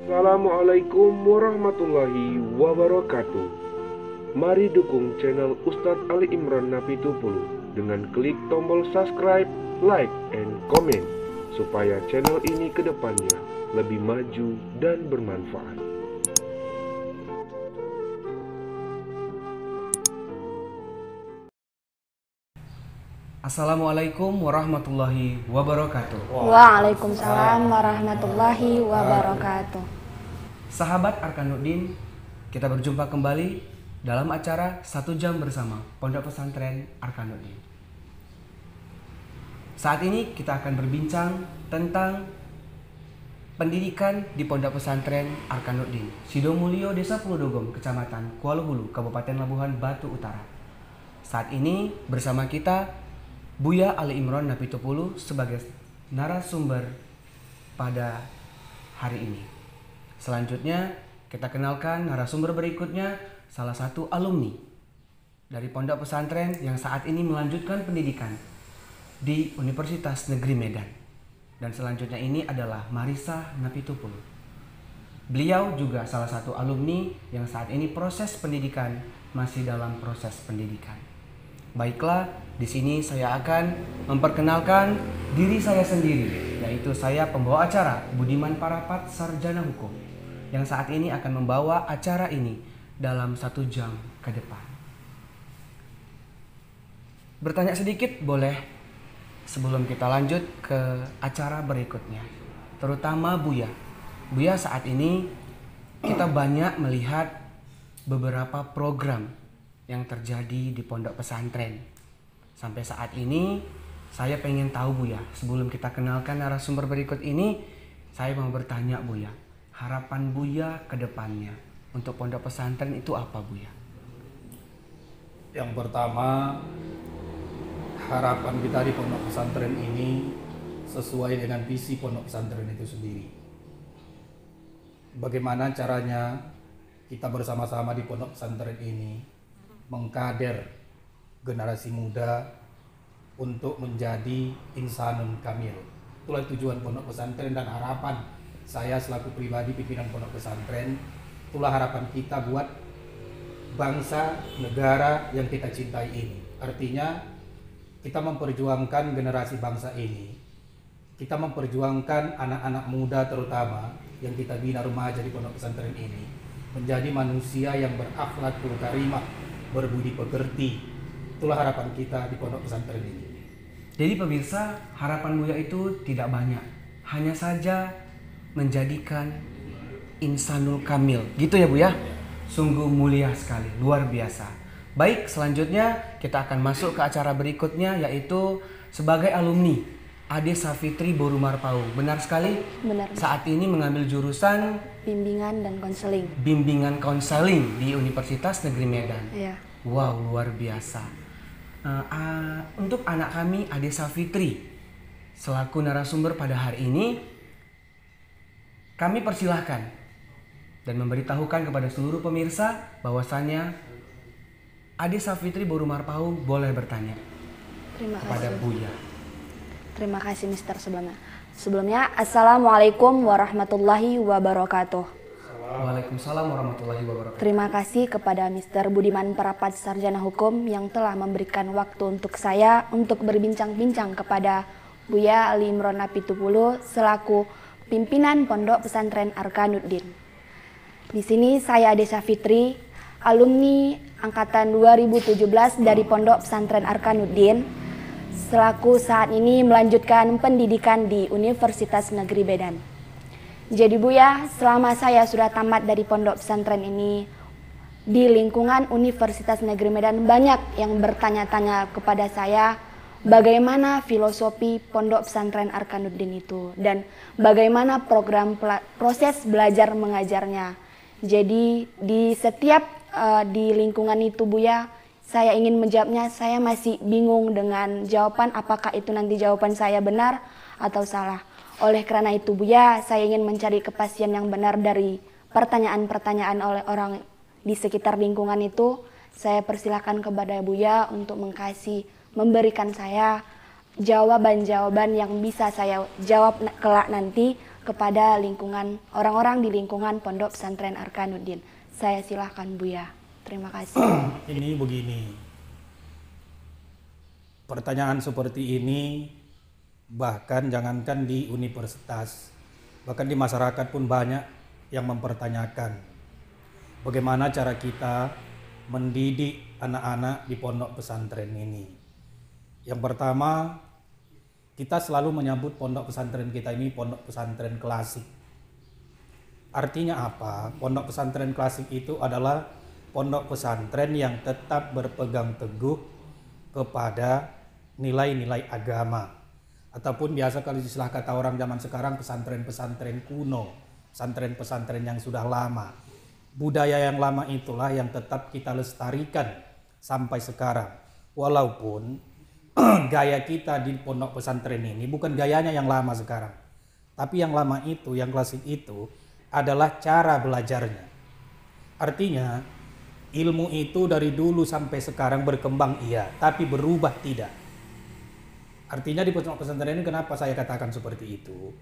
Assalamualaikum warahmatullahi wabarakatuh. Mari dukung channel Ustadz Ali Imran Napitupulu dengan klik tombol subscribe, like, and comment supaya channel ini kedepannya lebih maju dan bermanfaat. Assalamualaikum warahmatullahi wabarakatuh. Waalaikumsalam warahmatullahi wabarakatuh. Sahabat Arkanuddin, kita berjumpa kembali dalam acara 1 jam bersama Pondok Pesantren Arkanuddin. Saat ini kita akan berbincang tentang pendidikan di Pondok Pesantren Arkanuddin, Sidomulyo, Desa Pulodogom, Kecamatan Kuala Hulu, Kabupaten Labuhan Batu Utara. Saat ini bersama kita Buya Ali Imran Napitupulu sebagai narasumber pada hari ini. Selanjutnya kita kenalkan narasumber berikutnya, salah satu alumni dari Pondok Pesantren yang saat ini melanjutkan pendidikan di Universitas Negeri Medan. Dan selanjutnya ini adalah Marisa Napitupulu. Beliau juga salah satu alumni yang saat ini proses pendidikan masih dalam proses pendidikan. Baiklah, di sini saya akan memperkenalkan diri saya sendiri, yaitu saya pembawa acara Budiman Parapat Sarjana Hukum yang saat ini akan membawa acara ini dalam 1 jam ke depan. Bertanya sedikit boleh sebelum kita lanjut ke acara berikutnya, terutama Buya. Buya, saat ini kita banyak melihat beberapa program yang terjadi di pondok pesantren. Sampai saat ini saya pengen tahu Buya, sebelum kita kenalkan narasumber berikut ini, saya mau bertanya Buya, harapan Buya ke depannya untuk pondok pesantren itu apa Buya? Yang pertama, harapan kita di pondok pesantren ini sesuai dengan visi pondok pesantren itu sendiri. Bagaimana caranya kita bersama-sama di pondok pesantren ini mengkader generasi muda untuk menjadi insanun kamil. Itulah tujuan pondok pesantren dan harapan saya selaku pribadi pimpinan pondok pesantren. Itulah harapan kita buat bangsa negara yang kita cintai ini. Artinya kita memperjuangkan generasi bangsa ini. Kita memperjuangkan anak-anak muda terutama yang kita bina remaja di pondok pesantren ini menjadi manusia yang berakhlakul karimah, berbudi pekerti. Itulah harapan kita di pondok pesantren ini. Jadi pemirsa, harapan Buya itu tidak banyak, hanya saja menjadikan insanul kamil, gitu ya Buya? Sungguh mulia sekali, luar biasa. Baik, selanjutnya kita akan masuk ke acara berikutnya, yaitu sebagai alumni Ade Safitri Boru Marpau. Benar sekali? Benar. Saat ini mengambil jurusan Bimbingan dan konseling. bimbingan konseling di Universitas Negeri Medan. Iya. Wow, luar biasa. Untuk anak kami Ade Safitri selaku narasumber pada hari ini, kami persilahkan dan memberitahukan kepada seluruh pemirsa bahwasannya Ade Safitri Boru Marpau boleh bertanya Terima kepada kasih. Buya. Terima kasih Mister sebelumnya. Assalamualaikum warahmatullahi wabarakatuh. Waalaikumsalam warahmatullahi wabarakatuh. Terima kasih kepada Mister Budiman Parapat Sarjana Hukum yang telah memberikan waktu untuk saya untuk berbincang-bincang kepada Buya Ali Imran Napitupulu selaku pimpinan Pondok Pesantren Arkanuddin. Di sini saya Ade Safitri, alumni angkatan 2017 dari Pondok Pesantren Arkanuddin, selaku saat ini melanjutkan pendidikan di Universitas Negeri Medan. Jadi Buya, selama saya sudah tamat dari pondok pesantren ini, di lingkungan Universitas Negeri Medan banyak yang bertanya-tanya kepada saya bagaimana filosofi pondok pesantren Arkanuddin itu dan bagaimana proses belajar mengajarnya. Jadi di setiap di lingkungan itu Buya, saya ingin menjawabnya, saya masih bingung dengan jawaban apakah itu nanti jawaban saya benar atau salah. Oleh karena itu Buya, saya ingin mencari kepastian yang benar dari pertanyaan-pertanyaan oleh orang di sekitar lingkungan itu. Saya persilahkan kepada Buya untuk memberikan saya jawaban-jawaban yang bisa saya jawab kelak nanti kepada lingkungan orang-orang di lingkungan Pondok Pesantren Arkanuddin. Saya silahkan Buya. Terima kasih. Ini begini, pertanyaan seperti ini bahkan jangankan di universitas, bahkan di masyarakat pun banyak yang mempertanyakan bagaimana cara kita mendidik anak-anak di pondok pesantren ini. Yang pertama, kita selalu menyebut pondok pesantren kita ini pondok pesantren klasik. Artinya apa? Pondok pesantren klasik itu adalah pondok pesantren yang tetap berpegang teguh kepada nilai-nilai agama. Ataupun biasa kalau istilah kata orang zaman sekarang pesantren-pesantren kuno, pesantren-pesantren yang sudah lama. Budaya yang lama itulah yang tetap kita lestarikan sampai sekarang. Walaupun gaya kita di pondok pesantren ini bukan gayanya yang lama sekarang. Tapi yang lama itu, yang klasik itu adalah cara belajarnya. Artinya ilmu itu dari dulu sampai sekarang berkembang iya, tapi berubah tidak. Artinya di pondok pesantren ini kenapa saya katakan seperti itu?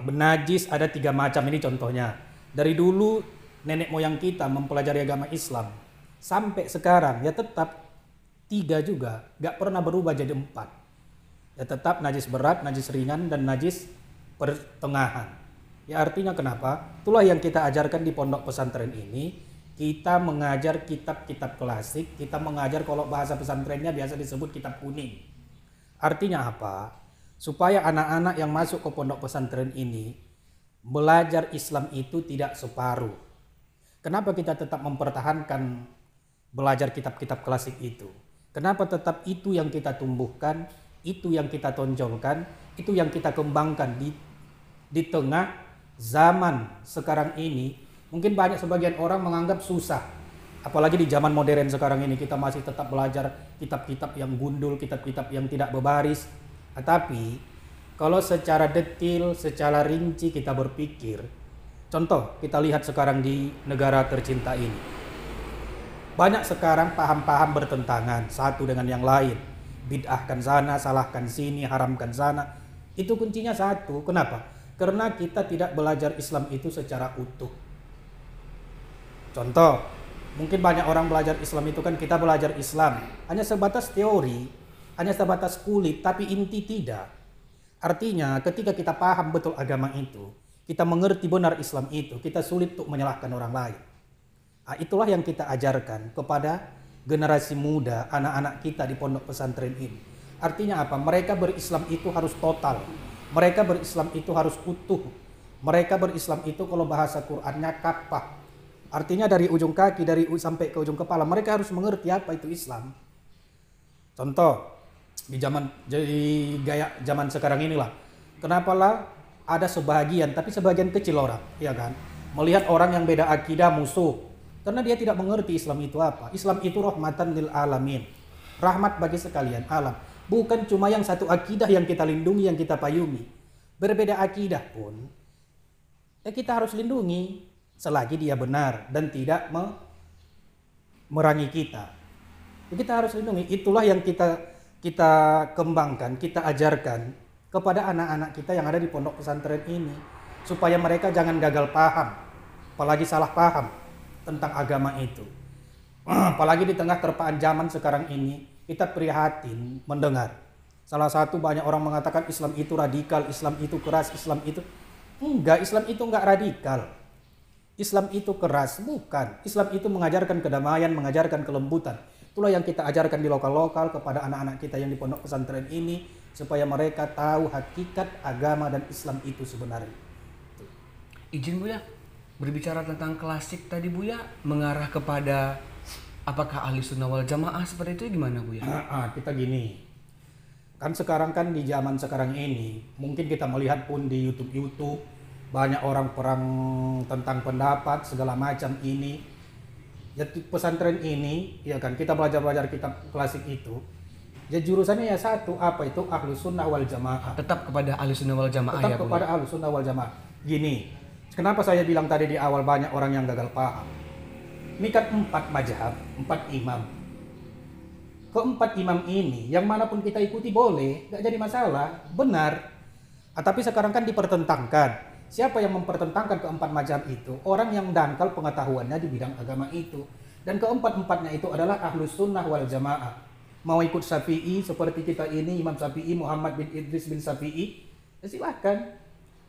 Najis ada 3 macam, ini contohnya. Dari dulu nenek moyang kita mempelajari agama Islam sampai sekarang ya tetap 3 juga, gak pernah berubah jadi 4. Ya tetap najis berat, najis ringan, dan najis pertengahan. Ya artinya kenapa? Itulah yang kita ajarkan di pondok pesantren ini. Kita mengajar kitab-kitab klasik, kita mengajar kalau bahasa pesantrennya biasa disebut kitab kuning. Artinya apa? Supaya anak-anak yang masuk ke pondok pesantren ini belajar Islam itu tidak separuh. Kenapa kita tetap mempertahankan belajar kitab-kitab klasik itu? Kenapa tetap itu yang kita tumbuhkan, itu yang kita tonjolkan, itu yang kita kembangkan di tengah zaman sekarang ini? Mungkin banyak sebagian orang menganggap susah. Apalagi di zaman modern sekarang ini kita masih tetap belajar kitab-kitab yang gundul, kitab-kitab yang tidak berbaris. Tetapi kalau secara detil, secara rinci kita berpikir, contoh kita lihat sekarang di negara tercinta ini. Banyak sekarang paham-paham bertentangan satu dengan yang lain. Bid'ahkan sana, salahkan sini, haramkan sana. Itu kuncinya satu. Kenapa? Karena kita tidak belajar Islam itu secara utuh. Contoh, mungkin banyak orang belajar Islam itu kan kita belajar Islam hanya sebatas teori, hanya sebatas kulit, tapi inti tidak. Artinya ketika kita paham betul agama itu, kita mengerti benar Islam itu, kita sulit untuk menyalahkan orang lain. Nah, itulah yang kita ajarkan kepada generasi muda, anak-anak kita di pondok pesantren ini. Artinya apa? Mereka berislam itu harus total. Mereka berislam itu harus utuh. Mereka berislam itu kalau bahasa Qur'annya kafah. Artinya dari ujung kaki, dari sampai ke ujung kepala, mereka harus mengerti apa itu Islam. Contoh, di gaya zaman sekarang inilah. Kenapalah ada sebagian, tapi sebagian kecil orang, ya kan? Melihat orang yang beda akidah musuh. Karena dia tidak mengerti Islam itu apa. Islam itu rahmatan lil alamin. Rahmat bagi sekalian alam. Bukan cuma yang satu akidah yang kita lindungi, yang kita payungi. Berbeda akidah pun, ya kita harus lindungi. Selagi dia benar dan tidak memerangi kita. Ya kita harus lindungi. Itulah yang kita kembangkan, kita ajarkan kepada anak-anak kita yang ada di pondok pesantren ini. Supaya mereka jangan gagal paham. Apalagi salah paham tentang agama itu. Apalagi di tengah terpaan zaman sekarang ini, kita prihatin mendengar. Salah satu banyak orang mengatakan Islam itu radikal, Islam itu keras, Islam itu... Enggak, Islam itu enggak radikal. Islam itu keras, bukan. Islam itu mengajarkan kedamaian, mengajarkan kelembutan. Itulah yang kita ajarkan di lokal-lokal kepada anak-anak kita yang di pondok pesantren ini, supaya mereka tahu hakikat agama dan Islam itu sebenarnya. Izin Buya, berbicara tentang klasik tadi Buya, mengarah kepada apakah ahli sunnah wal jamaah seperti itu gimana Buya? Kita gini, kan sekarang kan di zaman sekarang ini, mungkin kita melihat pun di YouTube banyak orang perang tentang pendapat segala macam ini. Ya pesantren ini, ya kan kita belajar kitab klasik itu. Ya jurusannya ya satu, apa itu ahli sunnah wal jamaah. Tetap kepada ahli sunnah wal jamaah ya Tetap kepada ahli sunnah wal jamaah. Gini, kenapa saya bilang tadi di awal banyak orang yang gagal paham. Ini kan 4 mazhab, 4 imam. Keempat imam ini, yang manapun kita ikuti boleh, gak jadi masalah, benar. Tapi sekarang kan dipertentangkan. Siapa yang mempertentangkan keempat mazhab itu? Orang yang dangkal pengetahuannya di bidang agama itu. Dan keempat-empatnya itu adalah ahlus sunnah wal jamaah. Mau ikut Syafi'i seperti kita ini, Imam Syafi'i, Muhammad bin Idris bin Syafi'i, ya silahkan.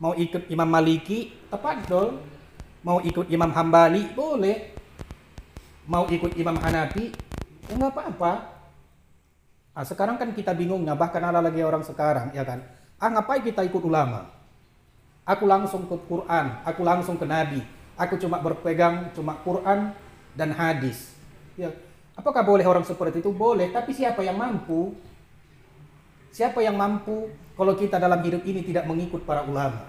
Mau ikut Imam Maliki, tafadhol. Mau ikut Imam Hambali, boleh. Mau ikut Imam Hanafi, ya nggak apa-apa. Nah, sekarang kan kita bingungnya, bahkan ada lagi orang sekarang, ya kan? Ngapain kita ikut ulama? Aku langsung ke Quran, aku langsung ke Nabi. Aku cuma berpegang cuma Quran dan hadis. Ya, apakah boleh orang seperti itu? Boleh, tapi siapa yang mampu? Siapa yang mampu kalau kita dalam hidup ini tidak mengikut para ulama?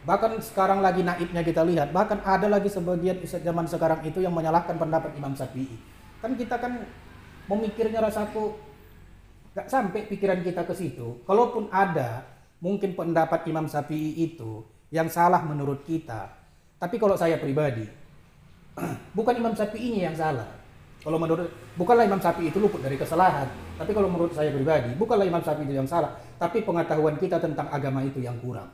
Bahkan sekarang lagi naibnya kita lihat, bahkan ada lagi sebagian zaman sekarang itu yang menyalahkan pendapat Imam Syafi'i. Kan kita kan memikirnya rasaku gak sampai pikiran kita ke situ. Kalaupun ada, mungkin pendapat Imam Syafi'i itu yang salah menurut kita. Tapi kalau saya pribadi, bukan Imam Syafi'inya yang salah. Kalau menurut, bukanlah Imam Syafi'i itu luput dari kesalahan. Tapi kalau menurut saya pribadi, bukanlah Imam Syafi'i itu yang salah. Tapi pengetahuan kita tentang agama itu yang kurang.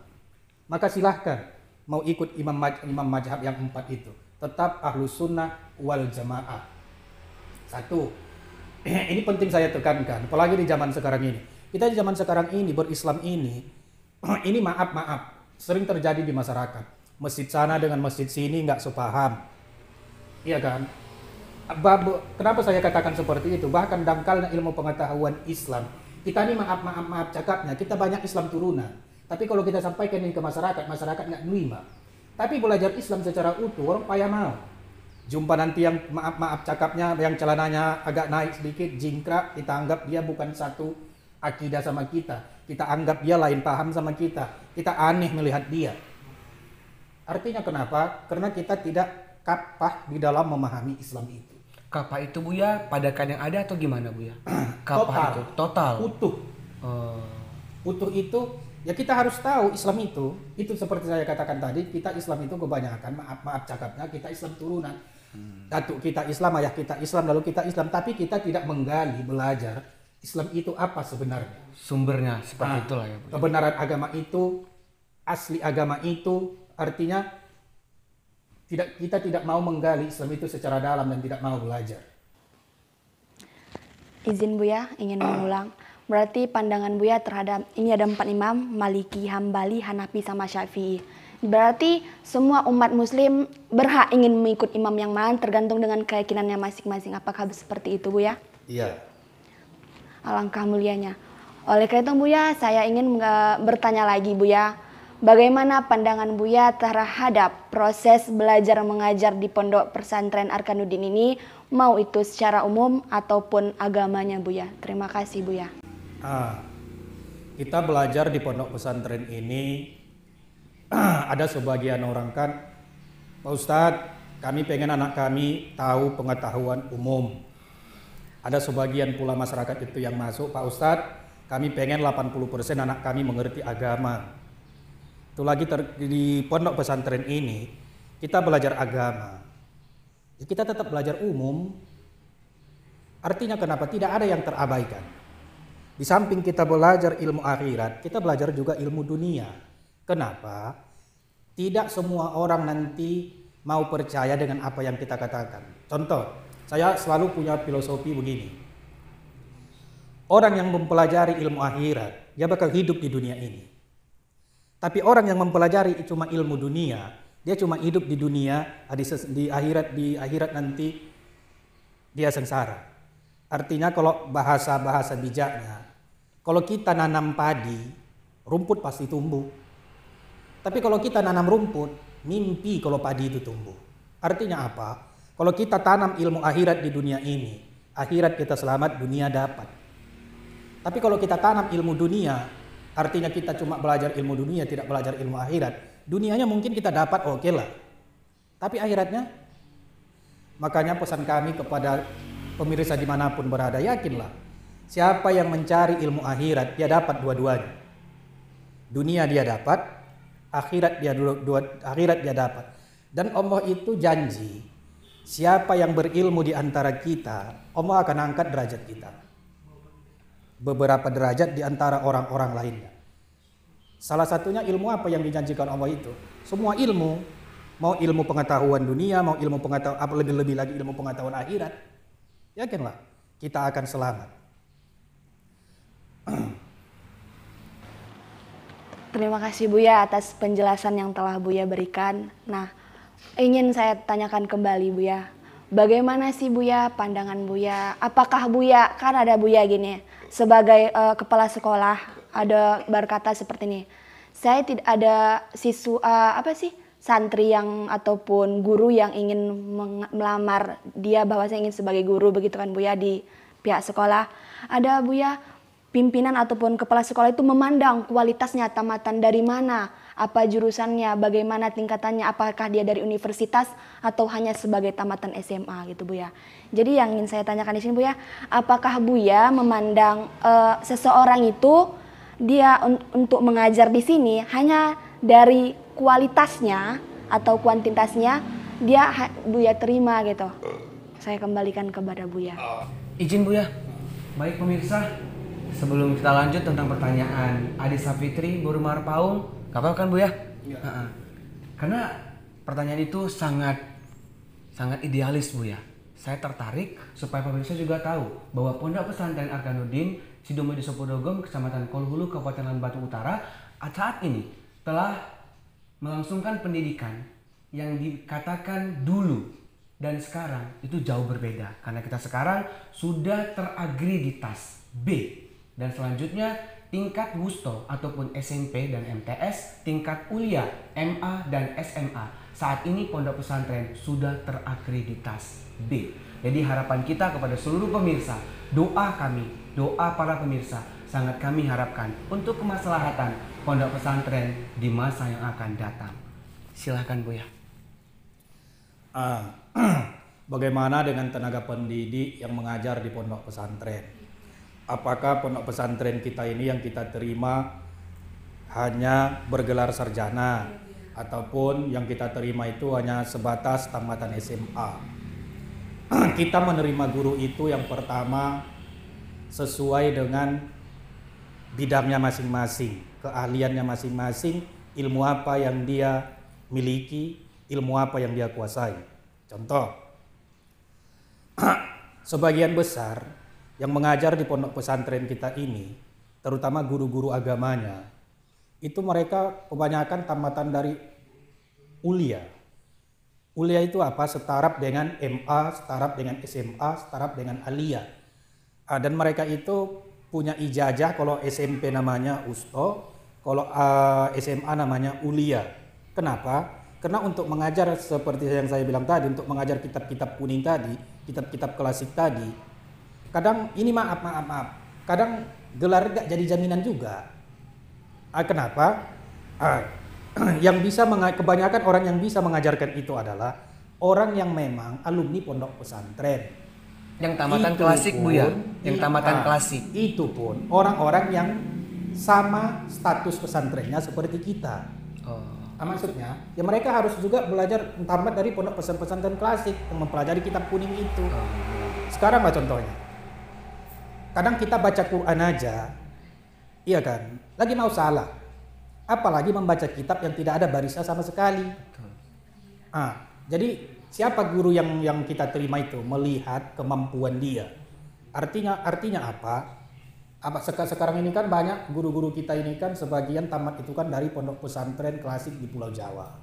Maka silahkan mau ikut imam mazhab yang 4 itu. Tetap ahlus sunnah wal jamaah. Satu, ini penting saya tekankan. Apalagi di zaman sekarang ini. Kita di zaman sekarang ini berislam ini maaf sering terjadi di masyarakat. Masjid sana dengan masjid sini nggak sepaham, iya kan? Kenapa saya katakan seperti itu? Bahkan dangkalnya ilmu pengetahuan Islam. Kita ini maaf cakapnya, kita banyak Islam turunan. Tapi kalau kita sampaikan ini ke masyarakat nggak nerima. Tapi belajar Islam secara utuh orang payah mau. Jumpa nanti yang maaf cakapnya, yang celananya agak naik sedikit, jingkrak, kita anggap dia bukan satu akidah sama kita. Kita anggap dia lain paham sama kita. Kita aneh melihat dia. Artinya kenapa? Karena kita tidak kapah di dalam memahami Islam itu. Kapah itu Buya, padakan yang ada atau gimana Buya? Kapah itu total. Utuh. Utuh itu, ya kita harus tahu Islam itu seperti saya katakan tadi, kita Islam itu kebanyakan, maaf cakapnya, kita Islam turunan. Datuk kita Islam, ayah kita Islam, lalu kita Islam. Tapi kita tidak menggali, belajar Islam itu apa sebenarnya. Sumbernya seperti itulah ya Buya. Kebenaran agama itu, asli agama itu, artinya kita tidak mau menggali Islam itu secara dalam dan tidak mau belajar. Izin Buya, ingin mengulang. Berarti pandangan Buya terhadap ini ada 4 imam, Maliki, Hambali, Hanafi, sama Syafi'i. Berarti semua umat muslim berhak ingin mengikut imam yang mana tergantung dengan keyakinannya masing-masing. Apakah seperti itu Buya? Iya. Alangkah mulianya. Oleh karena itu Buya, saya ingin bertanya lagi Buya. Bagaimana pandangan Buya terhadap proses belajar mengajar di pondok pesantren Arkanuddin ini, mau itu secara umum ataupun agamanya Buya? Terima kasih Buya. Kita belajar di pondok pesantren ini, ada sebagian orang kan, Pak Ustadz, kami pengen anak kami tahu pengetahuan umum. Ada sebagian pula masyarakat itu yang masuk, Pak Ustadz, kami pengen 80% anak kami mengerti agama. Itu lagi di pondok pesantren ini, kita belajar agama. Kita tetap belajar umum. Artinya kenapa? Tidak ada yang terabaikan. Di samping kita belajar ilmu akhirat, kita belajar juga ilmu dunia. Kenapa? Tidak semua orang nanti mau percaya dengan apa yang kita katakan. Contoh, saya selalu punya filosofi begini. Orang yang mempelajari ilmu akhirat, dia bakal hidup di dunia ini. Tapi orang yang mempelajari cuma ilmu dunia, dia cuma hidup di dunia, di akhirat nanti dia sengsara. Artinya kalau bahasa bijaknya, kalau kita nanam padi, rumput pasti tumbuh. Tapi kalau kita nanam rumput, mimpi kalau padi itu tumbuh. Artinya apa? Kalau kita tanam ilmu akhirat di dunia ini, akhirat kita selamat, dunia dapat. Tapi kalau kita tanam ilmu dunia, artinya kita cuma belajar ilmu dunia, tidak belajar ilmu akhirat. Dunianya mungkin kita dapat oke lah. Tapi akhiratnya, makanya pesan kami kepada pemirsa dimanapun berada, yakinlah. Siapa yang mencari ilmu akhirat, dia dapat dua-duanya. Dunia dia dapat, akhirat dia dapat. Dan Allah itu janji, siapa yang berilmu di antara kita, Allah akan angkat derajat kita. Beberapa derajat di antara orang-orang lainnya. Salah satunya ilmu apa yang dijanjikan Allah itu? Semua ilmu, mau ilmu pengetahuan dunia, mau ilmu pengetahuan, lebih-lebih lagi ilmu pengetahuan akhirat, yakinlah kita akan selamat. Terima kasih Buya atas penjelasan yang telah Buya berikan. Nah, ingin saya tanyakan kembali Buya, bagaimana sih Buya pandangan Buya? Apakah Buya, kan ada Buya gini, sebagai kepala sekolah ada berkata seperti ini, saya tidak ada santri yang ataupun guru yang ingin melamar dia bahwa saya ingin sebagai guru, begitu kan Buya di pihak sekolah. Ada Buya, pimpinan ataupun kepala sekolah itu memandang kualitasnya tamatan dari mana, apa jurusannya, bagaimana tingkatannya, apakah dia dari universitas atau hanya sebagai tamatan SMA gitu Buya. Jadi yang ingin saya tanyakan di sini Buya, apakah Buya memandang seseorang itu dia untuk mengajar di sini hanya dari kualitasnya atau kuantitasnya dia Buya terima gitu. Saya kembalikan kepada Buya. Izin Buya. Baik pemirsa, sebelum kita lanjut tentang pertanyaan Adi Safitri, Bu Rumar Paung, gak apa-apa kan Buya? Ya. Karena pertanyaan itu sangat idealis Buya. Saya tertarik supaya pemirsa juga tahu bahwa Pondok Pesantren Arkanuddin Sidomulyo Desa Purwodogom, Kecamatan Kolhulu, Kabupaten Labuhan Batu Utara saat ini telah melangsungkan pendidikan yang dikatakan dulu dan sekarang itu jauh berbeda. Karena kita sekarang sudah teragriditas B dan selanjutnya tingkat wusto ataupun SMP dan MTS, tingkat kuliah MA dan SMA. Saat ini Pondok Pesantren sudah teragriditas B. Jadi harapan kita kepada seluruh pemirsa, doa kami, doa para pemirsa sangat kami harapkan untuk kemaslahatan Pondok Pesantren di masa yang akan datang. Silahkan Buya. Bagaimana dengan tenaga pendidik yang mengajar di pondok pesantren? Apakah pondok pesantren kita ini yang kita terima hanya bergelar sarjana ataupun yang kita terima itu hanya sebatas tamatan SMA? Kita menerima guru itu yang pertama sesuai dengan bidangnya masing-masing, keahliannya masing-masing, ilmu apa yang dia miliki, ilmu apa yang dia kuasai. Contoh, sebagian besar yang mengajar di pondok pesantren kita ini, terutama guru-guru agamanya, itu mereka kebanyakan tamatan dari ulia. Ulia itu apa? Setaraf dengan MA, setaraf dengan SMA, setaraf dengan aliyah. Dan mereka itu punya ijazah, kalau SMP namanya usto, kalau SMA namanya ulia. Kenapa? Karena untuk mengajar seperti yang saya bilang tadi, untuk mengajar kitab-kitab kuning tadi, kitab-kitab klasik tadi, kadang ini maaf, kadang gelar gak jadi jaminan juga. Kenapa? Kebanyakan orang yang bisa mengajarkan itu adalah orang yang memang alumni pondok pesantren. Yang tamatan klasik Buya, yang tamatan klasik. Itu pun orang-orang yang sama status pesantrennya seperti kita. Maksudnya, ya mereka harus juga belajar tamat dari pondok pesantren klasik yang mempelajari kitab kuning itu. Sekarang lah contohnya. Kadang kita baca Quran aja, iya kan, lagi mau salah. Apalagi membaca kitab yang tidak ada barisnya sama sekali. Jadi siapa guru yang kita terima itu melihat kemampuan dia. Artinya apa? Sekarang ini kan banyak guru-guru kita ini kan sebagian tamat itu kan dari pondok pesantren klasik di Pulau Jawa.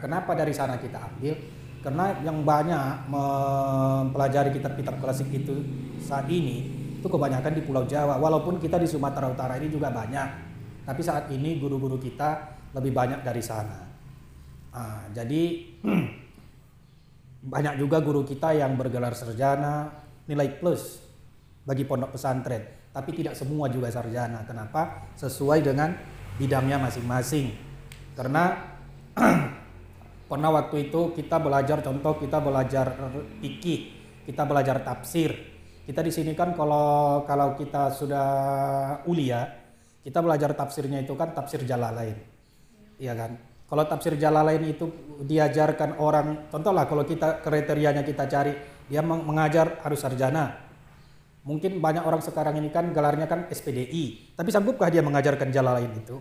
Kenapa dari sana kita ambil? Karena yang banyak mempelajari kitab-kitab klasik itu saat ini itu kebanyakan di Pulau Jawa. Walaupun kita di Sumatera Utara ini juga banyak. Tapi saat ini guru-guru kita lebih banyak dari sana. Jadi banyak juga guru kita yang bergelar sarjana, nilai plus bagi pondok pesantren. Tapi tidak semua juga sarjana. Kenapa? Sesuai dengan bidangnya masing-masing. Karena pernah waktu itu kita belajar, contoh kita belajar fikih, kita belajar tafsir. Kita di sini kan kalau kita sudah ulia, kita belajar tafsirnya itu kan tafsir Jalalain, iya kan? Kalau tafsir Jalalain itu diajarkan orang, contohlah kalau kita kriterianya kita cari, dia mengajar harus sarjana. Mungkin banyak orang sekarang ini kan gelarnya kan SPDI, tapi sanggupkah dia mengajarkan jalan lain itu?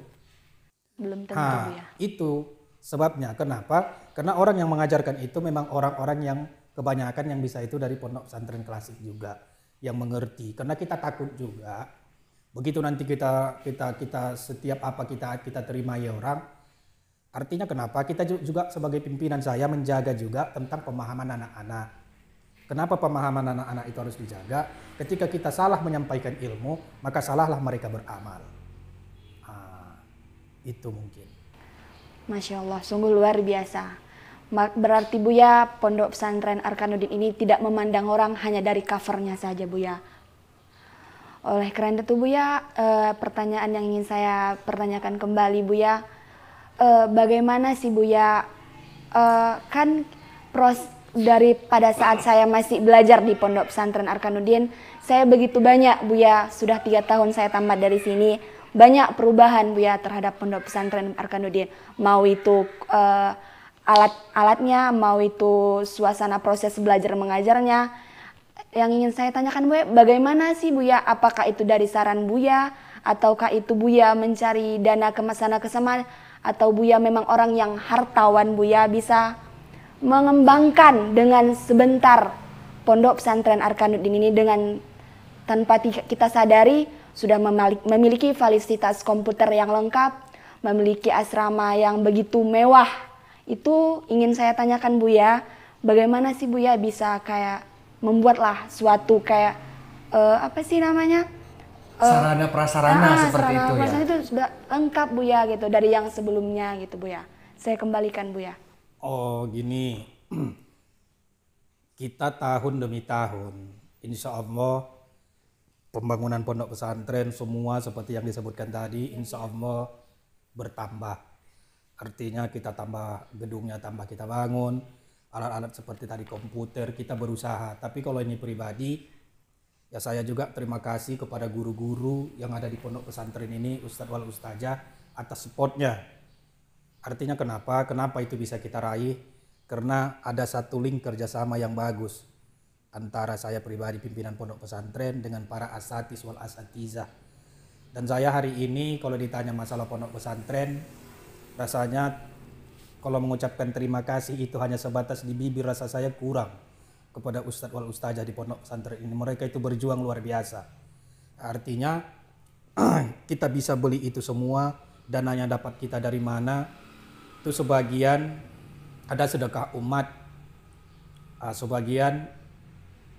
Belum tentu Bu ya. Itu sebabnya. Kenapa? Karena orang yang mengajarkan itu memang orang-orang yang kebanyakan yang bisa itu dari pondok pesantren klasik juga, yang mengerti. Karena kita takut juga begitu nanti kita setiap apa kita terima ya orang. Artinya kenapa? Kita juga sebagai pimpinan saya menjaga juga tentang pemahaman anak-anak. Kenapa pemahaman anak-anak itu harus dijaga? Ketika kita salah menyampaikan ilmu, maka salahlah mereka beramal. Itu mungkin. Masya Allah, sungguh luar biasa. Berarti Buya, Pondok Pesantren Arkanuddin ini tidak memandang orang hanya dari covernya saja Buya. Oleh karena itu Buya, pertanyaan yang ingin saya pertanyakan kembali Buya, bagaimana sih Buya, kan dari pada saat saya masih belajar di Pondok Pesantren Arkanuddin, saya begitu banyak Buya, sudah 3 tahun saya tamat dari sini, banyak perubahan Buya terhadap Pondok Pesantren Arkanuddin. Mau itu alat-alatnya, mau itu suasana proses belajar mengajarnya. Yang ingin saya tanyakan Buya, bagaimana sih Buya? Apakah itu dari saran Buya, ataukah itu Buya mencari dana ke sana, atau Buya memang orang yang hartawan Buya bisa mengembangkan dengan sebentar Pondok Pesantren Arkanuddin ini dengan tanpa kita sadari sudah memiliki fasilitas komputer yang lengkap, memiliki asrama yang begitu mewah. Itu ingin saya tanyakan Buya, bagaimana sih Buya bisa kayak membuatlah suatu kayak apa sih namanya? Sarana prasarana seperti itu ya. Itu sudah lengkap Buya gitu dari yang sebelumnya gitu Buya. Saya kembalikan Buya. Oh gini, kita tahun demi tahun, insya Allah pembangunan pondok pesantren semua seperti yang disebutkan tadi, insya Allah bertambah. Artinya kita tambah gedungnya, tambah kita bangun, alat-alat seperti tadi komputer, kita berusaha. Tapi kalau ini pribadi, ya saya juga terima kasih kepada guru-guru yang ada di pondok pesantren ini, Ustadz wal Ustazah atas supportnya. Artinya kenapa itu bisa kita raih? Karena ada satu link kerjasama yang bagus antara saya pribadi pimpinan pondok pesantren dengan para asatis wal asatizah. Dan saya hari ini kalau ditanya masalah pondok pesantren, rasanya kalau mengucapkan terima kasih itu hanya sebatas di bibir, rasa saya kurang kepada Ustadz wal Ustazah di pondok pesantren ini. Mereka itu berjuang luar biasa. Artinya kita bisa beli itu semua, dananya dapat kita dari mana? Itu sebagian ada sedekah umat, sebagian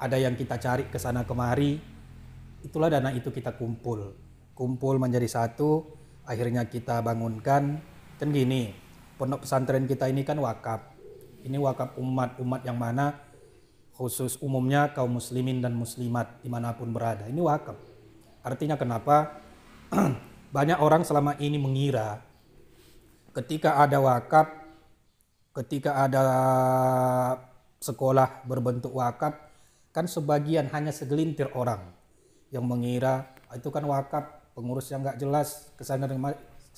ada yang kita cari ke sana kemari. Itulah dana itu kita kumpul menjadi satu, akhirnya kita bangunkan. Kan gini, pondok pesantren kita ini kan wakaf. Ini wakaf umat yang mana khusus umumnya kaum muslimin dan muslimat dimanapun berada. Ini wakaf. Artinya kenapa? Banyak orang selama ini mengira ketika ada wakaf, ketika ada sekolah berbentuk wakaf, kan sebagian hanya segelintir orang yang mengira itu kan wakaf, pengurus yang nggak jelas kesana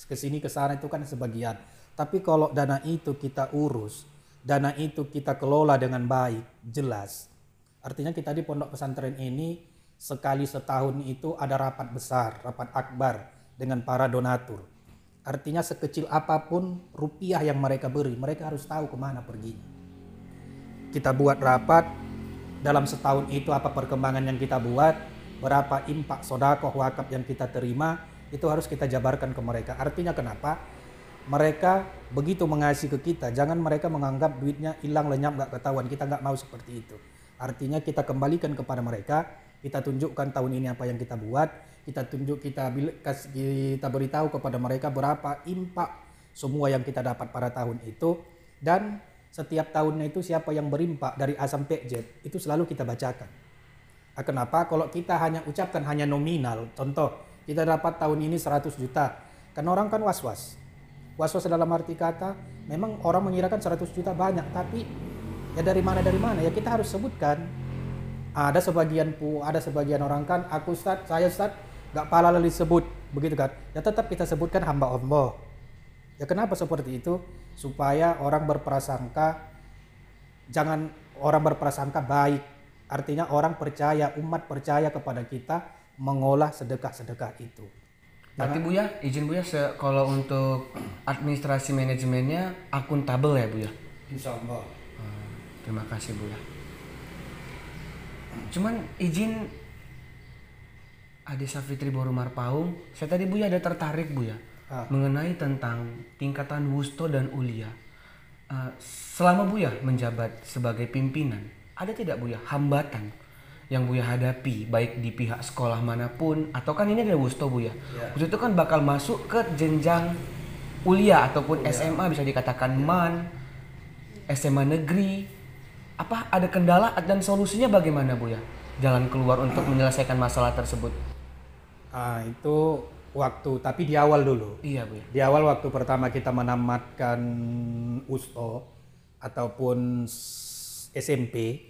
kesini kesana, itu kan sebagian. Tapi kalau dana itu kita urus, dana itu kita kelola dengan baik, jelas. Artinya kita di pondok pesantren ini sekali setahun itu ada rapat besar, rapat akbar dengan para donatur. Artinya sekecil apapun rupiah yang mereka beri, mereka harus tahu kemana perginya. Kita buat rapat, dalam setahun itu apa perkembangan yang kita buat, berapa impak sodakoh wakaf yang kita terima, itu harus kita jabarkan ke mereka. Artinya kenapa? Mereka begitu mengasihi ke kita, jangan mereka menganggap duitnya hilang lenyap gak ketahuan. Kita gak mau seperti itu. Artinya kita kembalikan kepada mereka, kita tunjukkan tahun ini apa yang kita buat, kita beritahu kepada mereka berapa impak semua yang kita dapat pada tahun itu, dan setiap tahunnya itu siapa yang berimpak dari A sampai Z itu selalu kita bacakan. Kenapa? Kalau kita hanya ucapkan hanya nominal, contoh kita dapat tahun ini 100 juta, kan orang kan was-was dalam arti kata memang orang mengirakan 100 juta banyak, tapi ya dari mana ya kita harus sebutkan. Ada sebagian orang kan, aku Ustadz, saya Ustadz, gak pala lali sebut, begitu kan? Ya tetap kita sebutkan hamba Allah. Ya kenapa seperti itu? Supaya orang berprasangka, jangan orang berprasangka baik artinya orang percaya, umat percaya kepada kita mengolah sedekah-sedekah itu. Berarti Buya, izin Buya, kalau untuk administrasi manajemennya akuntabel ya Buya? Insya Allah. Terima kasih Buya. Cuman izin Ade Safitri Borumar Paung, saya tadi Buya ada tertarik Buya mengenai tentang tingkatan wusto dan ulia. Selama Buya menjabat sebagai pimpinan, ada tidak Buya hambatan yang Buya hadapi baik di pihak sekolah manapun, atau kan ini ada wusto Buya. Wusto itu kan bakal masuk ke jenjang ulia ataupun SMA, bisa dikatakan MAN, SMA negeri. Apa ada kendala dan solusinya bagaimana Buya? Jalan keluar untuk menyelesaikan masalah tersebut. Itu waktu, tapi di awal dulu. Iya Buya. Di awal waktu pertama kita menamatkan USTO ataupun SMP,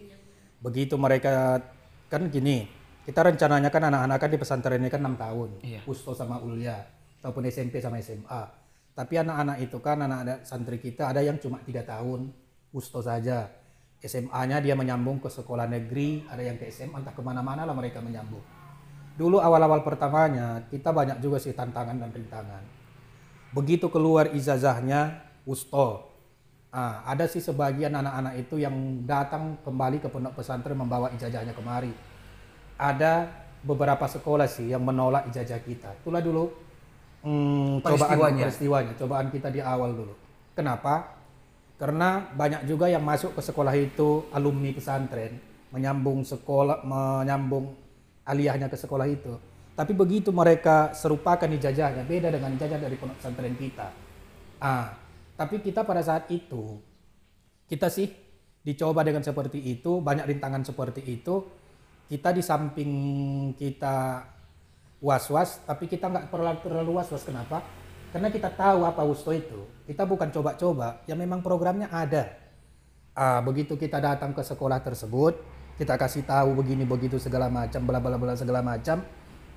begitu mereka kan gini, kita rencananya kan anak-anak kan di pesantren ini kan 6 tahun, USTO sama ulia, ataupun SMP sama SMA. Tapi anak-anak itu kan anak-anak santri kita ada yang cuma 3 tahun USTO saja. SMA-nya dia menyambung ke sekolah negeri, ada yang ke SMA, entah kemana-mana lah mereka menyambung. Dulu awal-awal pertamanya kita banyak juga sih tantangan dan rintangan. Begitu keluar ijazahnya USTO, ada sih sebagian anak-anak itu yang datang kembali ke pondok pesantren membawa ijazahnya kemari. Ada beberapa sekolah sih yang menolak ijazah kita. Itulah dulu cobaan kita di awal dulu. Kenapa? Karena banyak juga yang masuk ke sekolah itu alumni pesantren, menyambung aliyahnya ke sekolah itu. Tapi begitu mereka serupakan ijazahnya, beda dengan ijazah dari pondok pesantren kita. Tapi kita pada saat itu, kita sih dicoba dengan seperti itu, banyak rintangan seperti itu. Kita di samping kita was-was, tapi kita nggak terlalu was-was. Kenapa? Karena kita tahu apa wusto itu. Kita bukan coba-coba, ya memang programnya ada. Begitu kita datang ke sekolah tersebut, kita kasih tahu begini begitu segala macam, bla bla bla segala macam.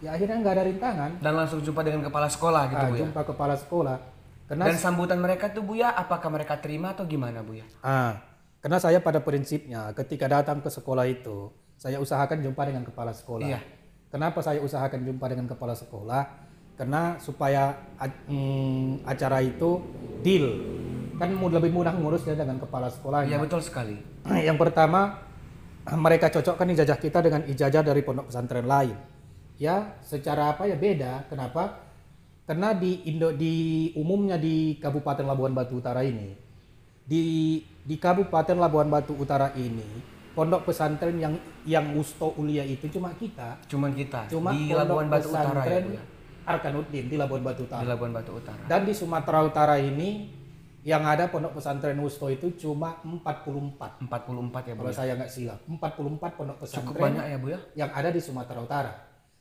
Ya akhirnya nggak ada rintangan. Dan langsung jumpa dengan kepala sekolah gitu Buya. Jumpa kepala sekolah. Dan sambutan mereka tuh Buya, apakah mereka terima atau gimana Buya? Karena saya pada prinsipnya ketika datang ke sekolah itu, saya usahakan jumpa dengan kepala sekolah. Iya. Kenapa saya usahakan jumpa dengan kepala sekolah? Karena supaya acara itu deal, kan lebih mudah ngurusnya dengan kepala sekolahnya. Iya betul sekali. Yang pertama, mereka cocokkan ijazah kita dengan ijazah dari pondok pesantren lain. Ya, secara apa ya beda. Kenapa? Karena umumnya di Kabupaten Labuhan Batu Utara ini, di Kabupaten Labuhan Batu Utara ini, pondok pesantren yang wusto ulia itu cuma kita. Cuman kita. Cuma di Labuhan Batu Utara ya Buya. Arkanuddin di Labuhan Batu Utara. Di Labuhan Batu Utara. Dan di Sumatera Utara ini yang ada pondok pesantren wusto itu cuma 44. 44 ya Buya. Kalau saya nggak silap, 44 pondok pesantren. Cukup banyak ya Buya. Yang ada di Sumatera Utara.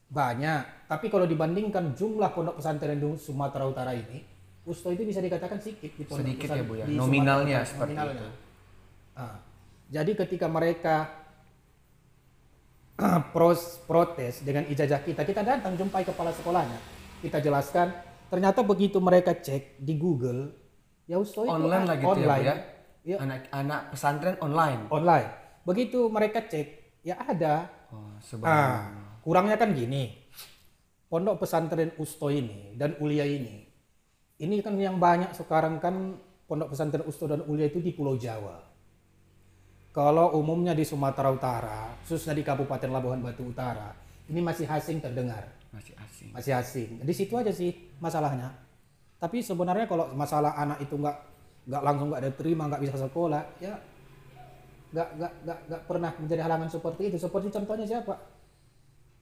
Banyak, tapi kalau dibandingkan jumlah pondok pesantren di Sumatera Utara ini, wusto itu bisa dikatakan sedikit di pondok sedikit ya Buya. di Nominalnya Sumatera, seperti nominalnya. itu. Jadi ketika mereka protes dengan ijazah kita datang jumpai kepala sekolahnya, kita jelaskan. Ternyata begitu mereka cek di Google, ya wusto itu online lah gitu online. ya Buya. Ya. Anak-anak pesantren online. Online. Begitu mereka cek, ya ada. Kurangnya kan gini, pondok pesantren USTO ini dan ulia ini kan yang banyak sekarang kan pondok pesantren USTO dan ulia itu di Pulau Jawa. Kalau umumnya di Sumatera Utara, khususnya di Kabupaten Labuhan Batu Utara, ini masih asing terdengar. Masih asing. Di situ aja sih masalahnya. Tapi sebenarnya kalau masalah anak itu nggak langsung nggak diterima, nggak bisa sekolah, ya nggak pernah menjadi halangan seperti itu. Seperti contohnya siapa?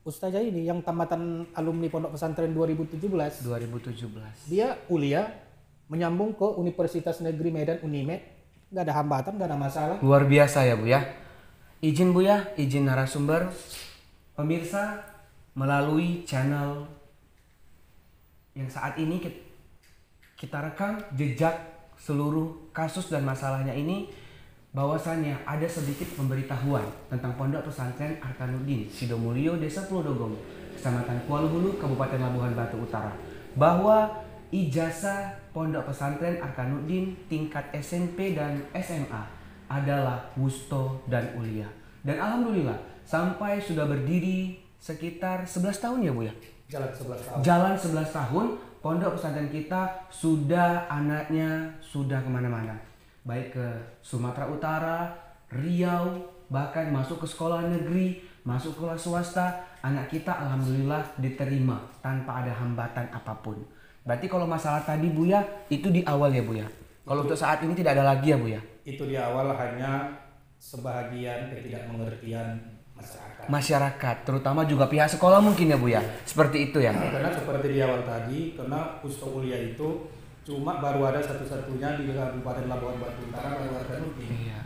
Ustazah ini yang tamatan alumni pondok pesantren 2017. Dia kuliah menyambung ke Universitas Negeri Medan Unimed, nggak ada hambatan, nggak ada masalah. Luar biasa ya Buya. Izin Buya, izin narasumber, pemirsa melalui channel yang saat ini kita rekam jejak seluruh kasus dan masalahnya ini, bahwasannya ada sedikit pemberitahuan tentang Pondok Pesantren Arkanuddin Sidomulyo, Desa Pulodogomo, Kecamatan Kuala Hulu, Kabupaten Labuhan Batu Utara, bahwa ijazah Pondok Pesantren Arkanuddin tingkat SMP dan SMA adalah wusto dan ulia. Dan alhamdulillah sampai sudah berdiri sekitar 11 tahun ya Bu ya. Jalan 11 tahun. Jalan 11 tahun, pondok pesantren kita sudah anaknya sudah kemana-mana. Baik ke Sumatera Utara, Riau, bahkan masuk ke sekolah negeri, masuk ke sekolah swasta. Anak kita alhamdulillah diterima tanpa ada hambatan apapun. Berarti kalau masalah tadi Bu ya, itu di awal ya Bu ya. Kalau untuk saat ini tidak ada lagi ya Bu ya. Itu di awal hanya sebahagian ketidakmengertian Masyarakat, terutama juga pihak sekolah mungkin ya Bu ya. Seperti itu ya. Karena seperti di awal tadi, karena Ustaz Mulia itu cuma baru ada satu-satunya di Kabupaten Labuhan Batu Utara baru ada Iya.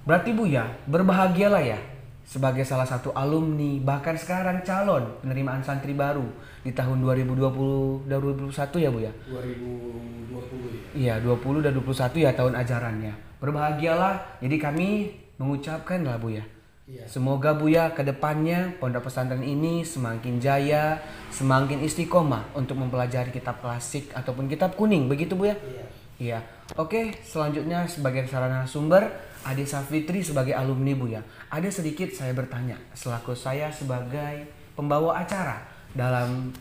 Berarti Bu ya, berbahagialah ya sebagai salah satu alumni, bahkan sekarang calon penerimaan santri baru di tahun 2020 dan 2021 ya Bu ya. 2020 Iya, ya. 20 dan 21 ya tahun ajarannya. Berbahagialah. Jadi kami mengucapkan lah Bu ya. Iya. Semoga Bu ya ke depannya pondok pesantren ini semakin jaya, semakin istiqomah untuk mempelajari kitab klasik ataupun kitab kuning, begitu Bu ya? Iya. Iya. Oke, selanjutnya sebagai sarana sumber, Ade Safitri sebagai alumni Bu ya. Ada sedikit saya bertanya selaku saya sebagai pembawa acara dalam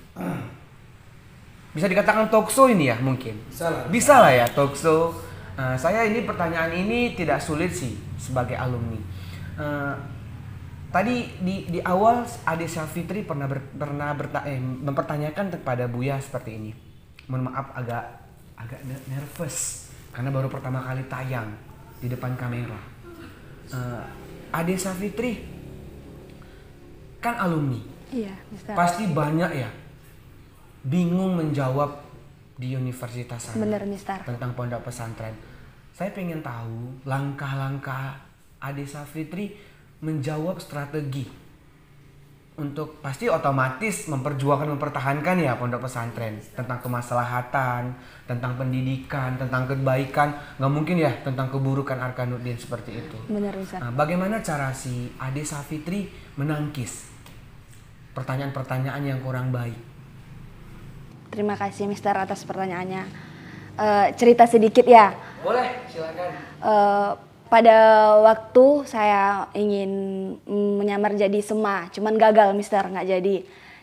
bisa dikatakan talkshow ini ya mungkin. Bisa lah ya talkshow. Saya ini pertanyaan ini tidak sulit sih sebagai alumni. Tadi di awal Ade Safitri pernah mempertanyakan kepada Buya seperti ini. Mohon maaf agak nervous karena baru pertama kali tayang di depan kamera. Ade Safitri kan alumni. Iya, Mister. Pasti banyak ya bingung menjawab di universitas sana. Bener, Mister. Tentang pondok pesantren. Saya pengen tahu langkah-langkah Ade Safitri menjawab strategi untuk pasti otomatis mempertahankan ya pondok pesantren tentang kemaslahatan, tentang pendidikan, tentang kebaikan, nggak mungkin ya tentang keburukan Arkanuddin seperti itu. Bener, Mister. Nah, bagaimana cara si Ade Safitri menangkis pertanyaan-pertanyaan yang kurang baik? Terima kasih Mister atas pertanyaannya. Cerita sedikit ya. Boleh, silakan. Pada waktu saya ingin menyamar jadi SEMA, cuman gagal Mister, nggak jadi.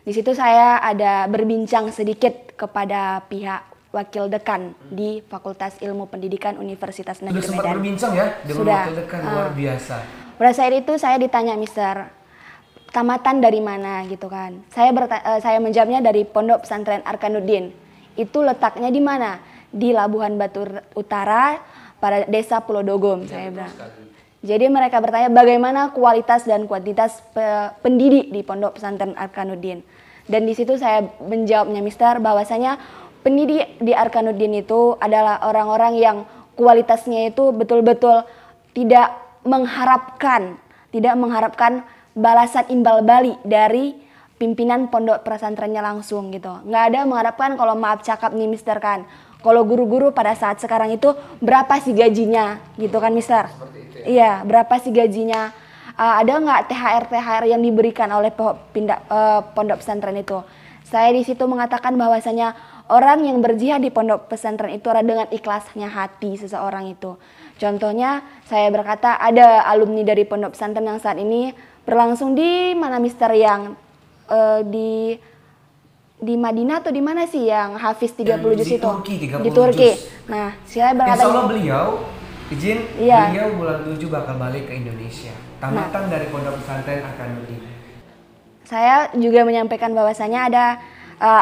Di situ saya ada berbincang sedikit kepada pihak wakil dekan di Fakultas Ilmu Pendidikan Universitas Negeri Medan. Sudah sempat berbincang ya dengan wakil dekan, luar biasa. Pada saat itu saya ditanya Mister, tamatan dari mana gitu kan. Saya menjawabnya dari Pondok Pesantren Arkanuddin. Itu letaknya di mana? Di Labuhan Batu Utara, pada desa Pulau Dogom, saya bilang. Jadi mereka bertanya bagaimana kualitas dan kuantitas pendidik di Pondok Pesantren Arkanuddin. Dan di situ saya menjawabnya Mister bahwasanya pendidik di Arkanuddin itu adalah orang-orang yang kualitasnya itu betul-betul tidak mengharapkan balasan imbal balik dari pimpinan pondok pesantrennya langsung gitu. Nggak ada mengharapkan kalau maaf cakap nih Mister kan. Kalau guru-guru pada saat sekarang itu berapa sih gajinya gitu kan Mister? Seperti itu ya? Iya, berapa sih gajinya? Ada nggak THR yang diberikan oleh pondok pesantren itu? Saya di situ mengatakan bahwasanya orang yang berjihad di pondok pesantren itu adalah dengan ikhlasnya hati seseorang itu. Contohnya saya berkata ada alumni dari pondok pesantren yang saat ini berlangsung di mana Mister yang di Madinah atau di mana sih yang Hafiz 30 juz itu? Di Turki. Nah, saya berkata insya Allah beliau iya. Beliau bulan 7 bakal balik ke Indonesia. Tamatan dari pondok pesantren Arkanuddin. Saya juga menyampaikan bahwasanya ada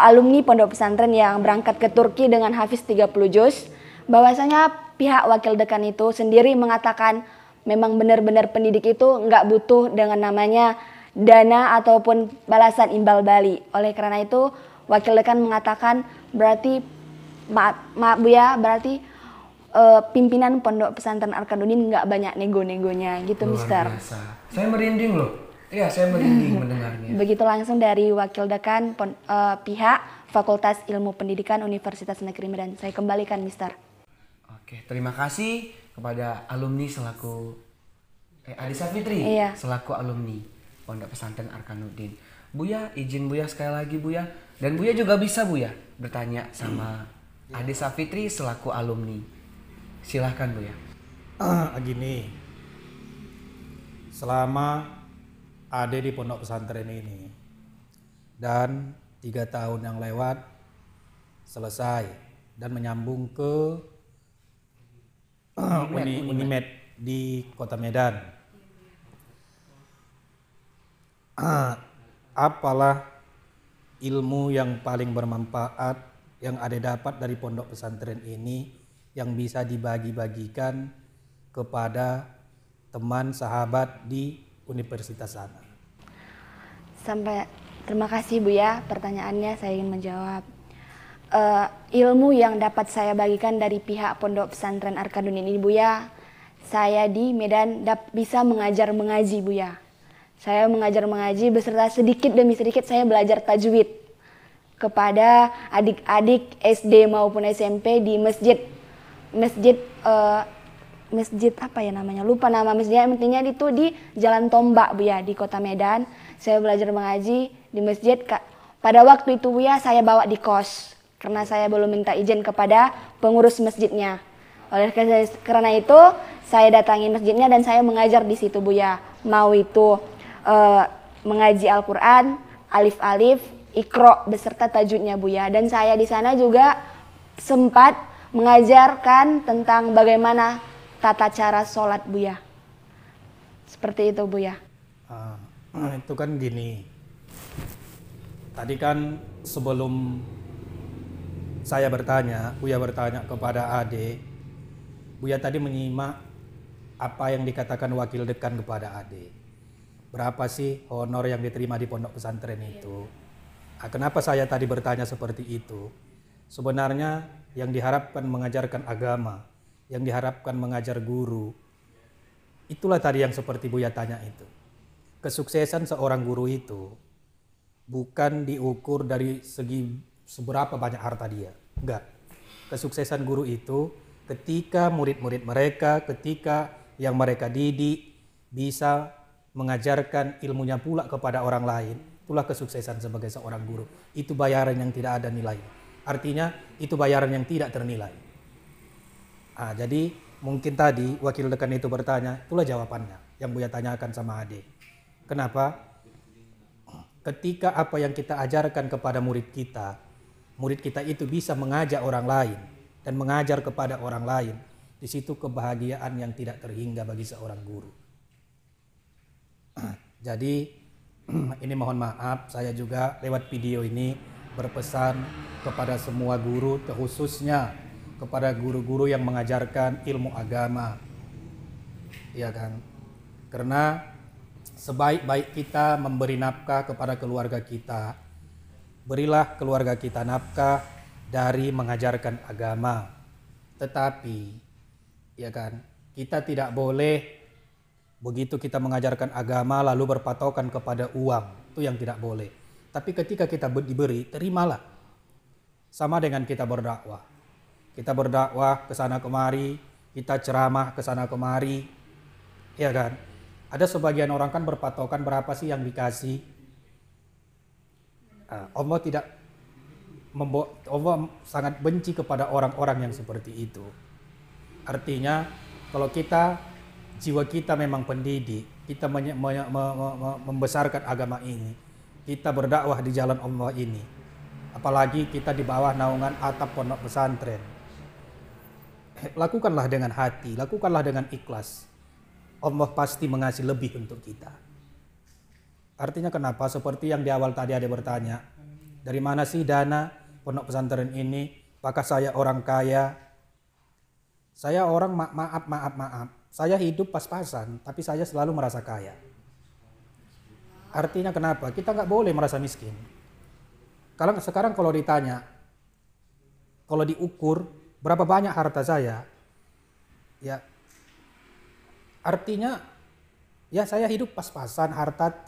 alumni pondok pesantren yang berangkat ke Turki dengan Hafiz 30 juz. Bahwasanya pihak wakil dekan itu sendiri mengatakan memang benar-benar pendidik itu nggak butuh dengan namanya dana ataupun balasan imbal balik. Oleh karena itu wakil dekan mengatakan berarti maaf Bu ya, berarti pimpinan pondok pesantren Arkanuddin nggak banyak nego-negonya gitu. Luar Mister. Biasa. Saya merinding loh. Iya, saya merinding mendengarnya. Begitu langsung dari wakil dekan pihak Fakultas Ilmu Pendidikan Universitas Negeri Medan. Saya kembalikan Mister. Oke, terima kasih kepada alumni selaku Ade Safitri selaku alumni Pondok Pesantren Arkanuddin. Buya, izin Buya sekali lagi Buya. Dan Buya juga bisa Buya bertanya sama Ade Safitri selaku alumni. Silahkan Buya. Gini, selama ada di pondok pesantren ini, dan 3 tahun yang lewat selesai dan menyambung ke Unimed di Kota Medan. Apalah ilmu yang paling bermanfaat yang ada dapat dari pondok pesantren ini yang bisa dibagi-bagikan kepada teman sahabat di universitas sana? Terima kasih Buya, pertanyaannya saya ingin menjawab. Ilmu yang dapat saya bagikan dari pihak pondok pesantren Arkanun ini Buya, saya di Medan bisa mengajar mengaji Buya. Saya mengajar mengaji beserta sedikit demi sedikit saya belajar tajwid kepada adik-adik SD maupun SMP di masjid apa ya namanya, lupa nama masjidnya, intinya itu di Jalan Tombak Buya di Kota Medan. Saya belajar mengaji di masjid. Pada waktu itu Buya saya bawa di kos karena saya belum minta izin kepada pengurus masjidnya. Oleh karena itu saya datangi masjidnya dan saya mengajar di situ Buya. Mau itu mengaji Al-Quran, alif-alif, Iqra beserta tajwidnya Buya. Dan saya di sana juga sempat mengajarkan tentang bagaimana tata cara sholat Buya. Seperti itu Buya. Itu kan gini. Tadi kan sebelum saya bertanya, Buya bertanya kepada Ade, Buya tadi menyimak apa yang dikatakan wakil dekan kepada Ade. Berapa sih honor yang diterima di pondok pesantren itu? Kenapa saya tadi bertanya seperti itu? Sebenarnya yang diharapkan mengajarkan agama, yang diharapkan mengajar guru, itulah tadi yang seperti Buya tanya itu. Kesuksesan seorang guru itu bukan diukur dari segi seberapa banyak harta dia. Enggak. Kesuksesan guru itu ketika murid-murid mereka, ketika yang mereka didik bisa mengajarkan ilmunya pula kepada orang lain. Itulah kesuksesan sebagai seorang guru. Itu bayaran yang tidak ada nilai. Artinya itu bayaran yang tidak ternilai. Jadi mungkin tadi wakil dekan itu bertanya, itulah jawabannya yang Buya tanyakan sama Ade. Kenapa? Ketika apa yang kita ajarkan kepada murid kita itu bisa mengajak orang lain dan mengajar kepada orang lain, di situ kebahagiaan yang tidak terhingga bagi seorang guru. Jadi ini mohon maaf, saya juga lewat video ini berpesan kepada semua guru, khususnya kepada guru-guru yang mengajarkan ilmu agama, ya kan? Karena sebaik-baik kita memberi nafkah kepada keluarga kita, berilah keluarga kita nafkah dari mengajarkan agama. Tetapi, ya kan, kita tidak boleh begitu kita mengajarkan agama lalu berpatokan kepada uang. Itu yang tidak boleh. Tapi ketika kita diberi, terimalah. Sama dengan kita berdakwah. Kita berdakwah ke sana kemari, kita ceramah ke sana kemari. Ya kan? Ada sebagian orang kan berpatokan berapa sih yang dikasih. Allah tidak Allah sangat benci kepada orang-orang yang seperti itu. Artinya kalau jiwa kita memang pendidik, kita membesarkan agama ini, kita berdakwah di jalan Allah ini, apalagi kita di bawah naungan atap pondok pesantren, lakukanlah dengan hati, lakukanlah dengan ikhlas. Allah pasti mengasih lebih untuk kita. Artinya kenapa? Seperti yang di awal tadi ada bertanya, dari mana sih dana pondok pesantren ini? Apakah saya orang kaya? Saya orang maaf. Saya hidup pas-pasan, tapi saya selalu merasa kaya. Artinya kenapa? Kita nggak boleh merasa miskin. Sekarang kalau ditanya, kalau diukur berapa banyak harta saya, ya artinya ya saya hidup pas-pasan, harta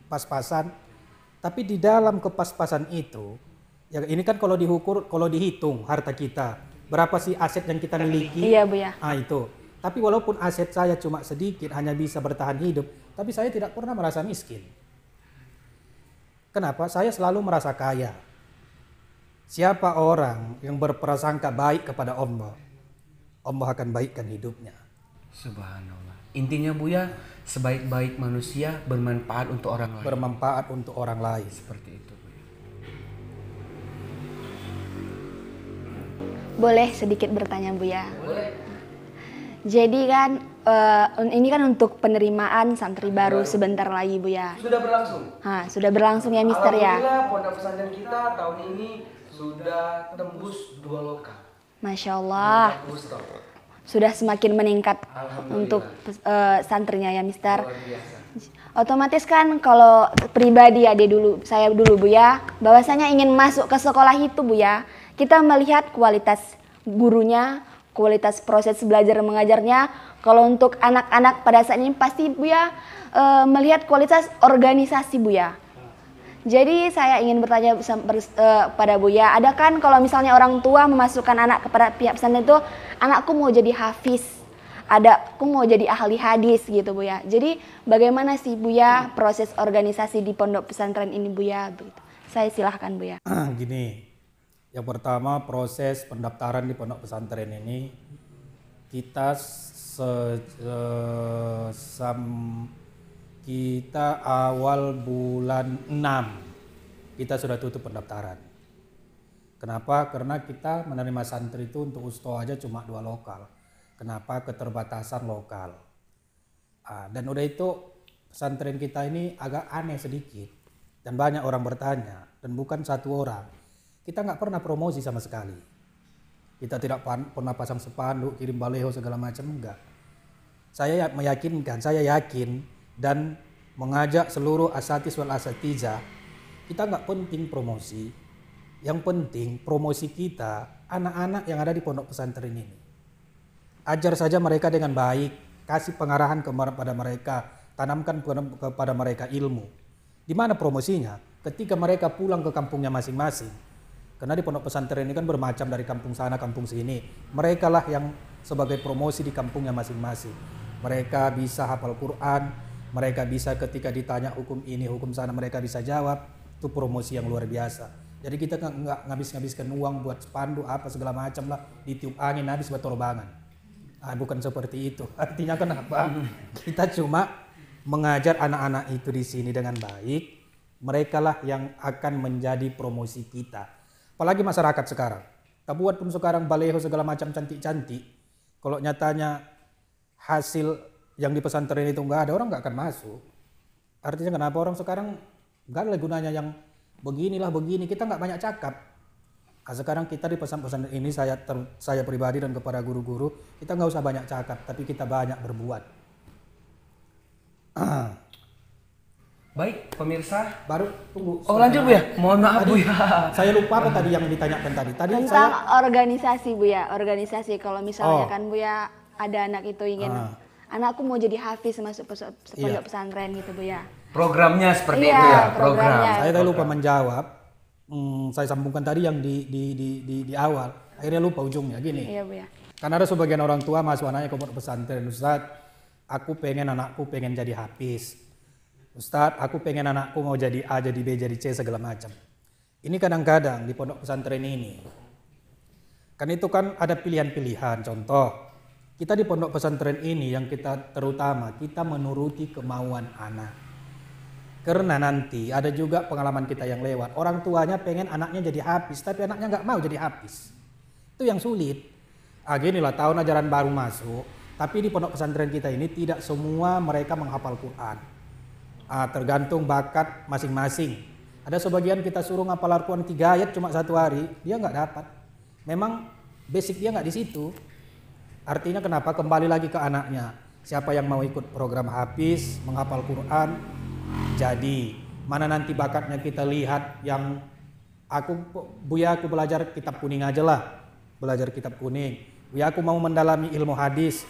pas-pasan, tapi di dalam kepas-pasan itu, ya ini kan kalau dihitung harta kita, berapa sih aset yang kita miliki? Iya Bu ya. Itu. Tapi walaupun aset saya cuma sedikit, hanya bisa bertahan hidup, tapi saya tidak pernah merasa miskin. Kenapa? Saya selalu merasa kaya. Siapa orang yang berprasangka baik kepada Allah, Allah akan baikkan hidupnya. Subhanallah. Intinya Buya, sebaik-baik manusia bermanfaat untuk orang lain. Bermanfaat untuk orang lain. Seperti itu Buya. Boleh sedikit bertanya Buya? Boleh. Jadi kan ini kan untuk penerimaan santri baru sebentar lagi Buya. Sudah berlangsung. Sudah berlangsung ya Mister ya. Alhamdulillah pondok pesantren kita tahun ini sudah tembus 2 lokal. Masya Allah. Sudah semakin meningkat untuk santrinya ya Mister. Luar biasa. Otomatis kan kalau pribadi saya dulu Buya, bahwasanya ingin masuk ke sekolah itu Buya, kita melihat kualitas gurunya, kualitas proses belajar mengajarnya. Kalau untuk anak-anak pada saat ini pasti Buya melihat kualitas organisasi Buya. Jadi saya ingin bertanya pada Buya, ada kan kalau misalnya orang tua memasukkan anak kepada pihak pesantren itu, anakku mau jadi hafiz, aku mau jadi ahli hadis gitu Buya. Jadi bagaimana sih Buya proses organisasi di pondok pesantren ini Buya? Begitu. Saya silahkan Buya. Gini, yang pertama proses pendaftaran di pondok pesantren ini kita kita awal bulan 6 kita sudah tutup pendaftaran. Kenapa? Karena kita menerima santri itu untuk usto aja cuma 2 lokal. Kenapa? Keterbatasan lokal. Dan udah itu pesantren kita ini agak aneh sedikit dan banyak orang bertanya, dan bukan 1 orang. Kita nggak pernah promosi sama sekali. Kita tidak pernah pasang spanduk, kirim baleho segala macam, enggak. Saya meyakinkan, saya yakin dan mengajak seluruh asatiz wal asatizah, kita nggak penting promosi. Yang penting promosi kita anak-anak yang ada di pondok pesantren ini. Ajar saja mereka dengan baik, kasih pengarahan kepada mereka, tanamkan kepada mereka ilmu. Di mana promosinya? Ketika mereka pulang ke kampungnya masing-masing. Karena di pondok pesantren ini kan bermacam dari kampung sana, kampung sini. Mereka lah yang sebagai promosi di kampungnya masing-masing. Mereka bisa hafal Quran, mereka bisa ketika ditanya hukum ini, hukum sana, mereka bisa jawab. Itu promosi yang luar biasa. Jadi kita nggak ngabis-ngabiskan uang buat spanduk apa segala macam lah, ditiup angin habis buat torbangan. Bukan seperti itu. Artinya kenapa? Kita cuma mengajar anak-anak itu di sini dengan baik. Mereka lah yang akan menjadi promosi kita. Apalagi masyarakat sekarang. Kita buat pun sekarang baleho segala macam cantik-cantik. Kalau nyatanya hasil yang di pesantren itu nggak ada, orang nggak akan masuk. Artinya kenapa orang sekarang nggak ada gunanya yang beginilah begini, kita nggak banyak cakap. Sekarang kita di pesantren ini saya pribadi dan kepada guru-guru, kita nggak usah banyak cakap, tapi kita banyak berbuat. Baik pemirsa. Baru tunggu. Oh lanjut Buya, mohon maaf Buya. Saya lupa apa tadi yang ditanyakan tadi. Tentang organisasi Buya, organisasi kalau misalnya kan Buya ada anak itu ingin anakku mau jadi hafiz masuk pondok pesantren gitu Buya. Programnya seperti itu ya, programnya. Saya tadi lupa menjawab. Saya sambungkan tadi yang di awal. Akhirnya lupa ujungnya gini. Iya Buya. Karena ada sebagian orang tua masuk anaknya ke pondok pesantren, Ustaz, aku pengen anakku pengen jadi hafiz. Ustaz, aku pengen anakku mau jadi A, jadi B, jadi C segala macam. Ini kadang-kadang di pondok pesantren ini. Kan itu kan ada pilihan-pilihan. Contoh, kita di pondok pesantren ini yang kita terutama kita menuruti kemauan anak. Karena nanti ada juga pengalaman kita yang lewat. Orang tuanya pengen anaknya jadi hafiz, tapi anaknya nggak mau jadi hafiz. Itu yang sulit. Ginilah tahun ajaran baru masuk, tapi di pondok pesantren kita ini tidak semua mereka menghafal Quran. Tergantung bakat masing-masing. Ada sebagian kita suruh ngapal Al-Quran 3 ayat cuma 1 hari, dia nggak dapat. Memang basic dia nggak di situ. Artinya kenapa? Kembali lagi ke anaknya. Siapa yang mau ikut program hafiz, menghafal Quran, jadi mana nanti bakatnya kita lihat. Yang Buya aku belajar kitab kuning aja lah, belajar kitab kuning. Buya aku mau mendalami ilmu hadis,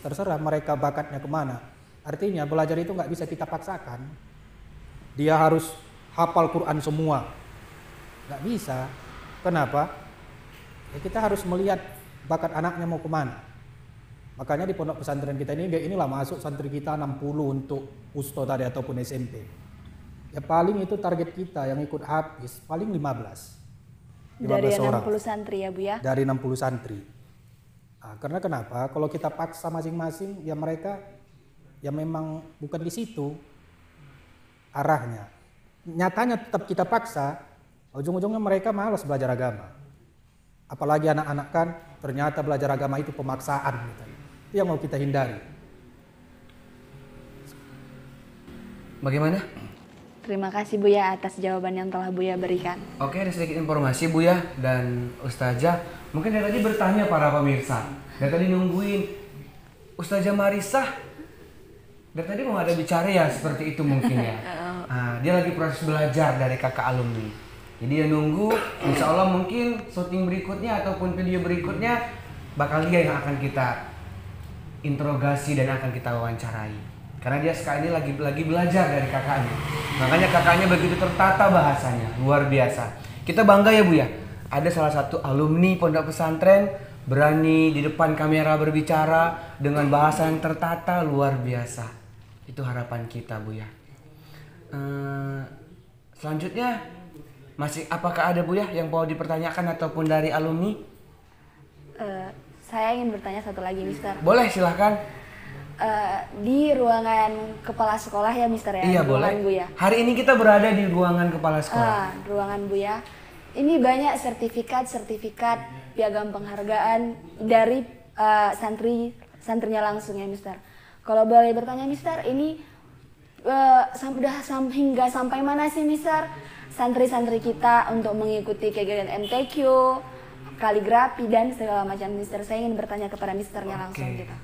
terserah mereka bakatnya kemana. Artinya belajar itu nggak bisa kita paksakan. Dia harus hafal Quran semua, nggak bisa. Kenapa? Ya kita harus melihat bakat anaknya mau kemana. Makanya di pondok pesantren kita inilah masuk santri kita 60 untuk usto tadi ataupun SMP. Ya paling itu target kita yang ikut hafiz paling 15 dari 60 orang. santri ya Bu ya? Dari 60 santri. Karena kenapa? Kalau kita paksa masing-masing, ya mereka ya memang bukan di situ arahnya. Nyatanya tetap kita paksa, ujung-ujungnya mereka malas belajar agama. Apalagi anak-anak kan ternyata belajar agama itu pemaksaan. Gitu. Itu yang mau kita hindari. Bagaimana? Terima kasih Buya atas jawaban yang telah Buya berikan. Oke, ada sedikit informasi Buya dan Ustazah. Mungkin dari tadi bertanya para pemirsa. Dari tadi nungguin Ustazah Marisah. Dari tadi mau ada bicara ya seperti itu mungkin ya. Dia lagi proses belajar dari kakak alumni. Jadi dia nunggu, insya Allah mungkin syuting berikutnya ataupun video berikutnya bakal dia yang akan kita interogasi dan akan kita wawancarai. Karena dia sekarang ini lagi belajar dari kakaknya. Makanya kakaknya begitu tertata bahasanya, luar biasa. Kita bangga ya Bu ya, ada salah satu alumni pondok pesantren berani di depan kamera berbicara dengan bahasa yang tertata, luar biasa. Itu harapan kita Bu ya. Selanjutnya apakah ada Bu ya yang mau dipertanyakan ataupun dari alumni? Saya ingin bertanya satu lagi Mister. Boleh, silahkan. Di ruangan kepala sekolah ya Mister ya? Iya boleh. Buya. Hari ini kita berada di ruangan kepala sekolah. Ruangan Buya. Ini banyak sertifikat piagam penghargaan dari santrinya langsung ya Mister. Kalau boleh bertanya Mister, ini hingga sampai mana sih Mister santri-santri kita untuk mengikuti kegiatan MTQ, kaligrafi dan segala macam Mister? Saya ingin bertanya kepada Misternya langsung gitu.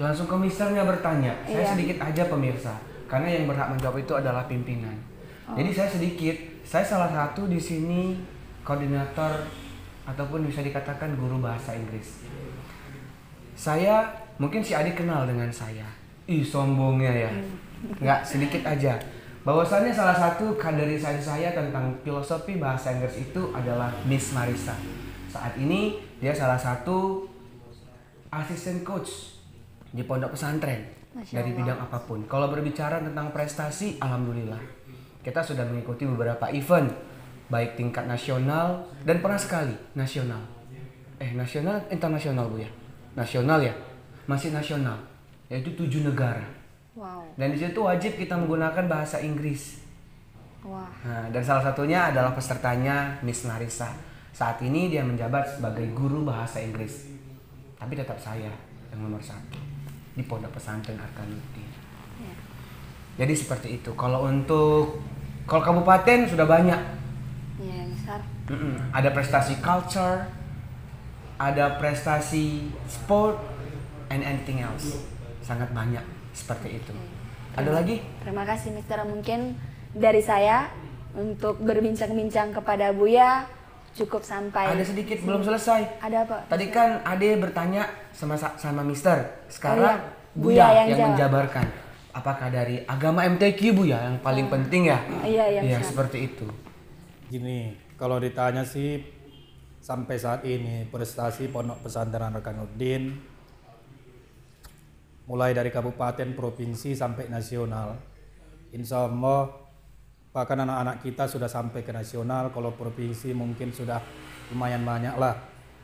Langsung ke misternya bertanya. Saya sedikit aja pemirsa, karena yang berhak menjawab itu adalah pimpinan. Jadi saya salah satu di sini koordinator ataupun bisa dikatakan guru bahasa Inggris. Saya mungkin si Adi kenal dengan saya. Ih sombongnya ya. Nggak, sedikit aja. Bahwasannya salah satu kaderisasi saya tentang filosofi bahasa Inggris itu adalah Miss Marisa. Saat ini dia salah satu asisten coach di pondok pesantren dari bidang apapun. Kalau berbicara tentang prestasi, alhamdulillah kita sudah mengikuti beberapa event baik tingkat nasional dan pernah sekali nasional. Nasional internasional Bu ya. Nasional ya, masih nasional, yaitu 7 negara. Wow. Dan di situ wajib kita menggunakan bahasa Inggris. Wah. Nah, dan salah satunya adalah pesertanya Miss Marisa. Saat ini dia menjabat sebagai guru bahasa Inggris. Tapi tetap saya yang nomor 1 di pondok pesantren Arkanuddin. Ya. Jadi seperti itu. Kalau kabupaten sudah banyak. Iya, Mister. Ada prestasi culture, ada prestasi sport, and anything else. Sangat banyak seperti itu. Ada lagi? Terima kasih Mister. Mungkin dari saya untuk berbincang-bincang kepada Buya cukup sampai. Ada sedikit belum selesai. Ada apa? Tadi kan Ade bertanya sama Mister. Sekarang Buya Buya yang jawab. menjabarkan. Apakah dari agama MTQ Bu ya yang paling penting ya? Iya, Iya, Mister. seperti itu. Gini, kalau ditanya sih sampai saat ini prestasi pondok pesantren Arkanuddin mulai dari kabupaten, provinsi sampai nasional. Insya Allah bahkan anak-anak kita sudah sampai ke nasional. Kalau provinsi mungkin sudah lumayan banyak lah.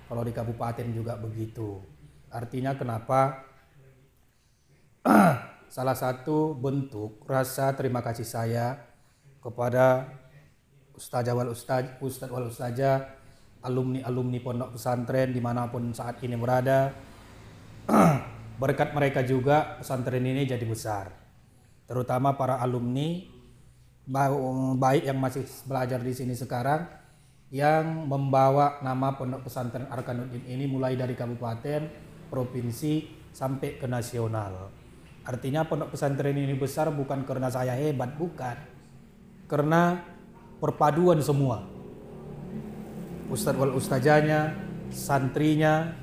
Kalau di kabupaten juga begitu. Artinya kenapa? Salah satu bentuk rasa terima kasih saya kepada Ustazah wal Ustazah, alumni pondok pesantren dimanapun saat ini berada. Berkat mereka juga pesantren ini jadi besar. Terutama para alumni baik yang masih belajar di sini sekarang yang membawa nama pondok pesantren Arkanuddin ini mulai dari kabupaten, provinsi sampai ke nasional. Artinya pondok pesantren ini besar bukan karena saya hebat, bukan. Karena perpaduan semua. Ustadz wal ustazahnya, santrinya.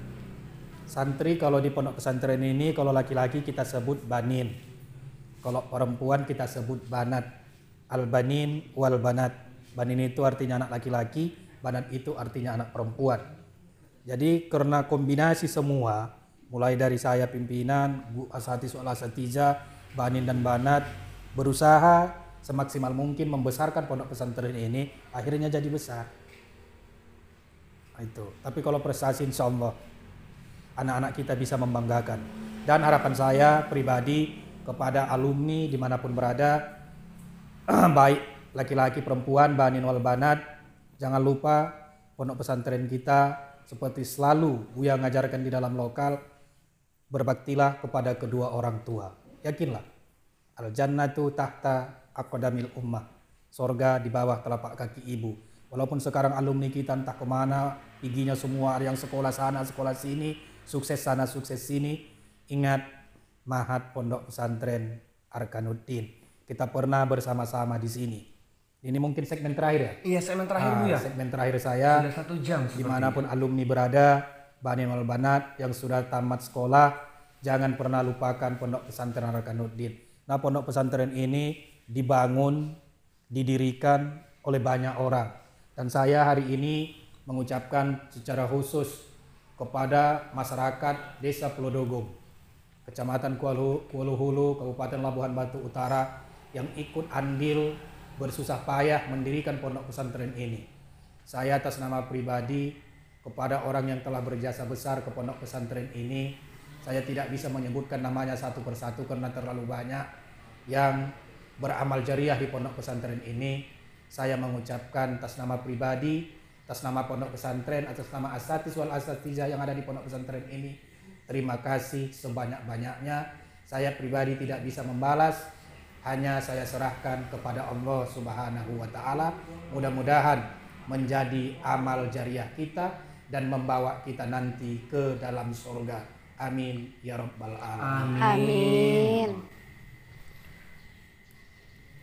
Santri kalau di pondok pesantren ini kalau laki-laki kita sebut banin. Kalau perempuan kita sebut banat. Al-banin wal banat. Banin itu artinya anak laki-laki, banat itu artinya anak perempuan. Jadi karena kombinasi semua, mulai dari saya pimpinan, Bu Asatiz wal Asatiza, banin dan banat, berusaha semaksimal mungkin membesarkan pondok pesantren ini, akhirnya jadi besar. Itu. Tapi kalau prestasi insya Allah anak-anak kita bisa membanggakan. Dan harapan saya pribadi kepada alumni dimanapun berada, baik laki-laki perempuan, banin wal banat, jangan lupa pondok pesantren kita seperti selalu Buya ngajarkan di dalam lokal, berbaktilah kepada kedua orang tua. Yakinlah, al jannatu tahta aqdamil ummah, sorga di bawah telapak kaki ibu. Walaupun sekarang alumni kita entah kemana giginya semua, ada yang sekolah sana sekolah sini, sukses sana sukses sini, ingat Mahat Pondok Pesantren Arkanuddin. Kita pernah bersama-sama di sini. Ini mungkin segmen terakhir ya? Iya, segmen terakhir Bu ya. Segmen terakhir saya. Sudah 1 jam. Dimanapun alumni berada, banin wal banat yang sudah tamat sekolah, jangan pernah lupakan Pondok Pesantren Arkanuddin. Nah, pondok pesantren ini dibangun, didirikan oleh banyak orang. Dan saya hari ini mengucapkan secara khusus kepada masyarakat Desa Pulau Dogong, Kecamatan Kuala Hulu, Kabupaten Labuhan Batu Utara yang ikut andil bersusah payah mendirikan pondok pesantren ini. Saya atas nama pribadi kepada orang yang telah berjasa besar ke pondok pesantren ini, saya tidak bisa menyebutkan namanya satu persatu karena terlalu banyak yang beramal jariah di pondok pesantren ini. Saya mengucapkan atas nama pribadi, atas nama pondok pesantren, atas nama asatiz wal asatizah yang ada di pondok pesantren ini, terima kasih sebanyak-banyaknya. Saya pribadi tidak bisa membalas, hanya saya serahkan kepada Allah Subhanahu wa Ta'ala. Mudah-mudahan menjadi amal jariah kita dan membawa kita nanti ke dalam surga. Amin ya rabbal alamin. Amin.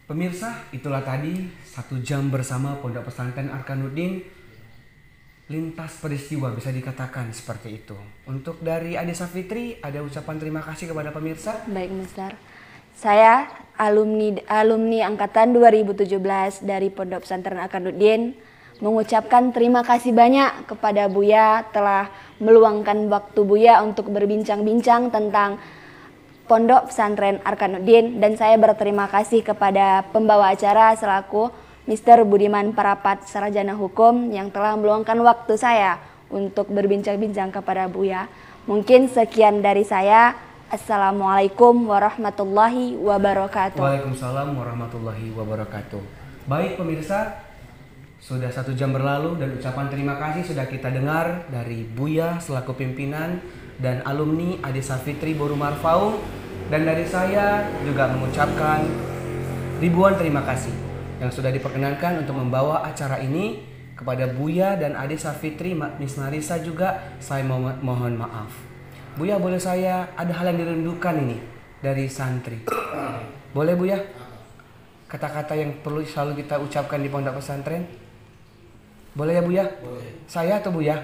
Pemirsa, itulah tadi 1 jam bersama Pondok Pesantren Arkanuddin. Lintas peristiwa bisa dikatakan seperti itu. Untuk dari Ade Safitri, ada ucapan terima kasih kepada pemirsa. Baik, Mister. Saya alumni angkatan 2017 dari Pondok Pesantren Arkanuddin mengucapkan terima kasih banyak kepada Buya telah meluangkan waktu Buya untuk berbincang-bincang tentang Pondok Pesantren Arkanuddin, dan saya berterima kasih kepada pembawa acara selaku Mr. Budiman Parapat, Sarjana Hukum yang telah meluangkan waktu saya untuk berbincang-bincang kepada Buya. Mungkin sekian dari saya. Assalamualaikum warahmatullahi wabarakatuh. Waalaikumsalam warahmatullahi wabarakatuh. Baik pemirsa, sudah 1 jam berlalu dan ucapan terima kasih sudah kita dengar dari Buya selaku pimpinan dan alumni Ade Safitri Boru Marfaung, dan dari saya juga mengucapkan ribuan terima kasih yang sudah diperkenankan untuk membawa acara ini. Kepada Buya dan Ade Safitri, Miss Marisa juga saya mohon maaf. Buya, boleh saya ada hal yang dirindukan ini dari santri? Boleh Buya? Kata-kata yang perlu selalu kita ucapkan di pondok pesantren? Boleh ya Buya? Boleh. Saya atau Buya?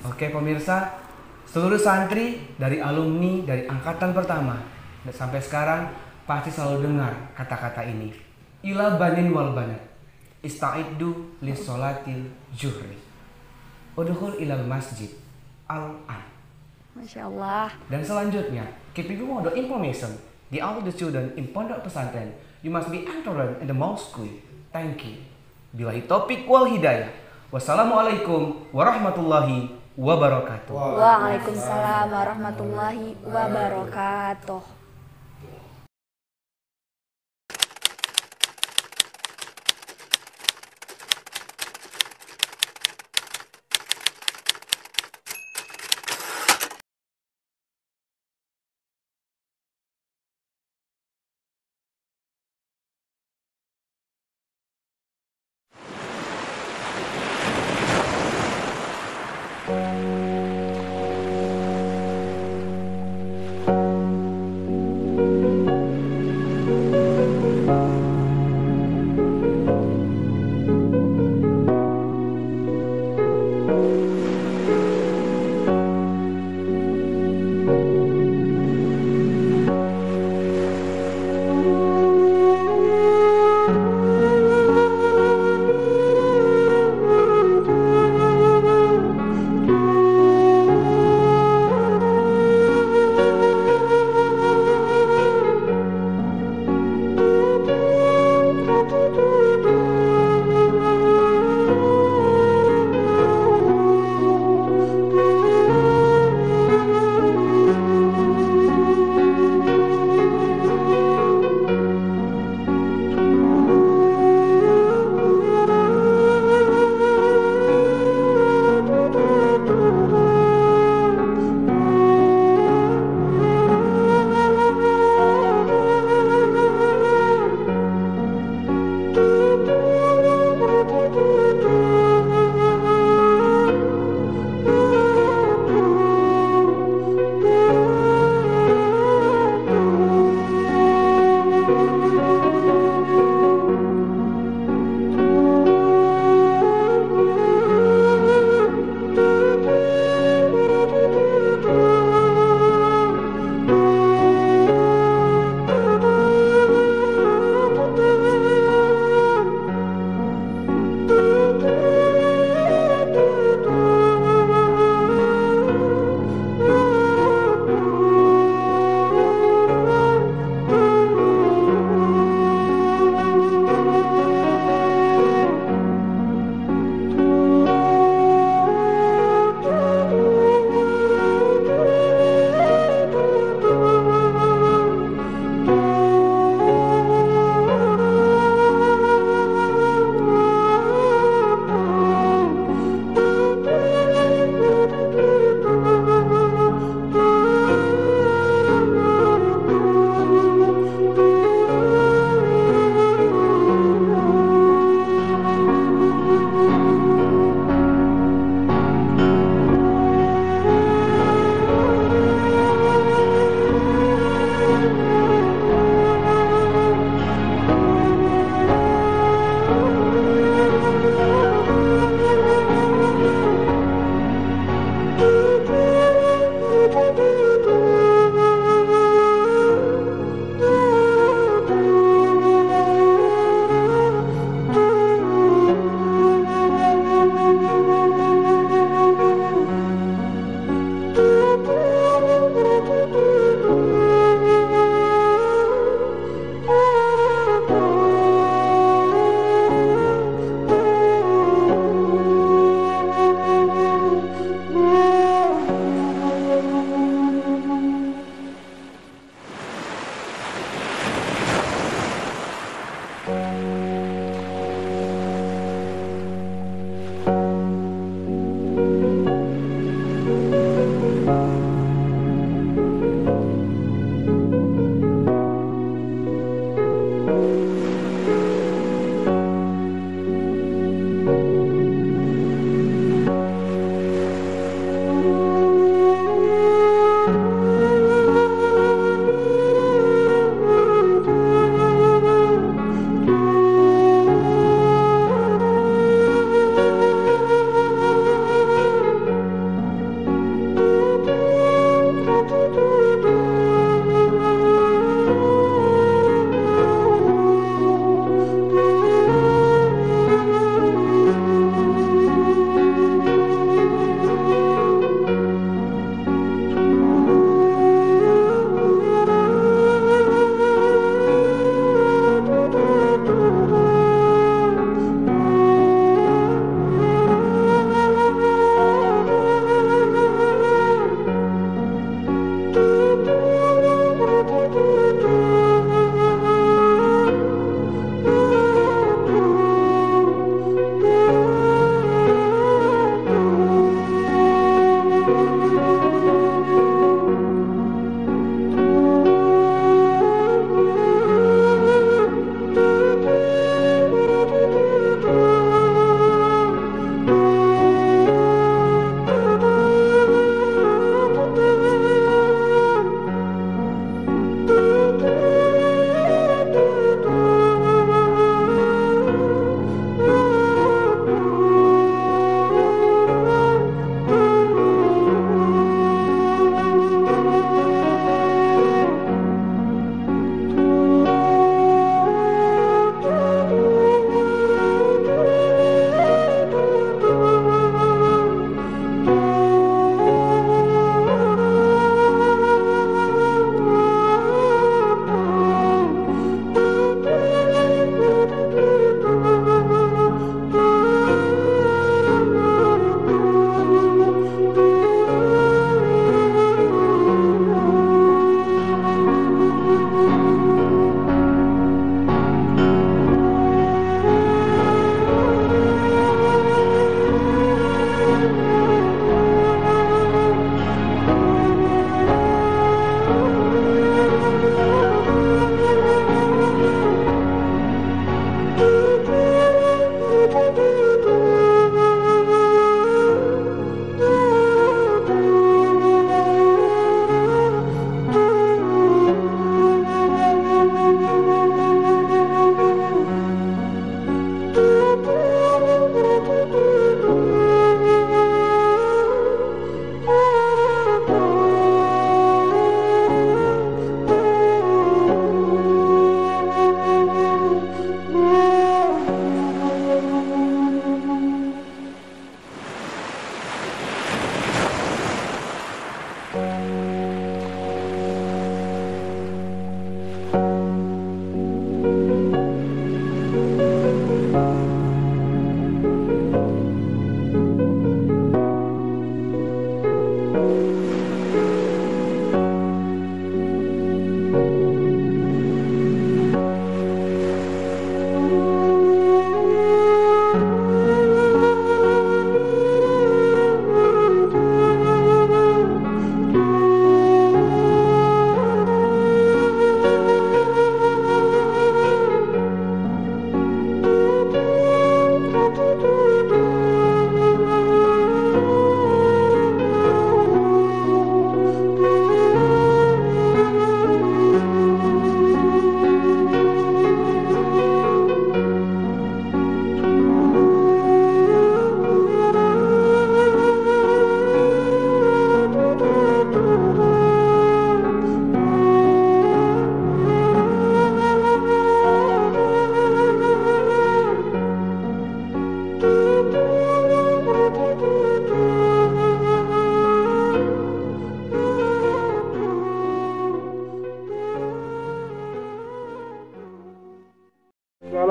Oke pemirsa, seluruh santri dari alumni dari angkatan pertama dan sampai sekarang pasti selalu dengar kata-kata ini. Ila banin wal banat, ista'iddu lis sholatil juhri, udkhul ilal masjid al-an. Masya Allah. Dan selanjutnya, keep you more information the all the student in Pondok Pesantren, you must be entered in the mosque. Thank you. Billahi taufiq wal hidayah. Wassalamualaikum warahmatullahi wabarakatuh. Waalaikumsalam warahmatullahi wabarakatuh.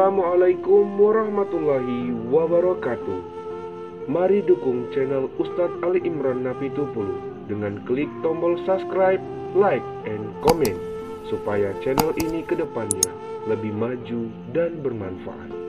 Assalamualaikum warahmatullahi wabarakatuh. Mari dukung channel Ustadz Ali Imran Napitupulu dengan klik tombol subscribe, like, and comment supaya channel ini ke depannya lebih maju dan bermanfaat.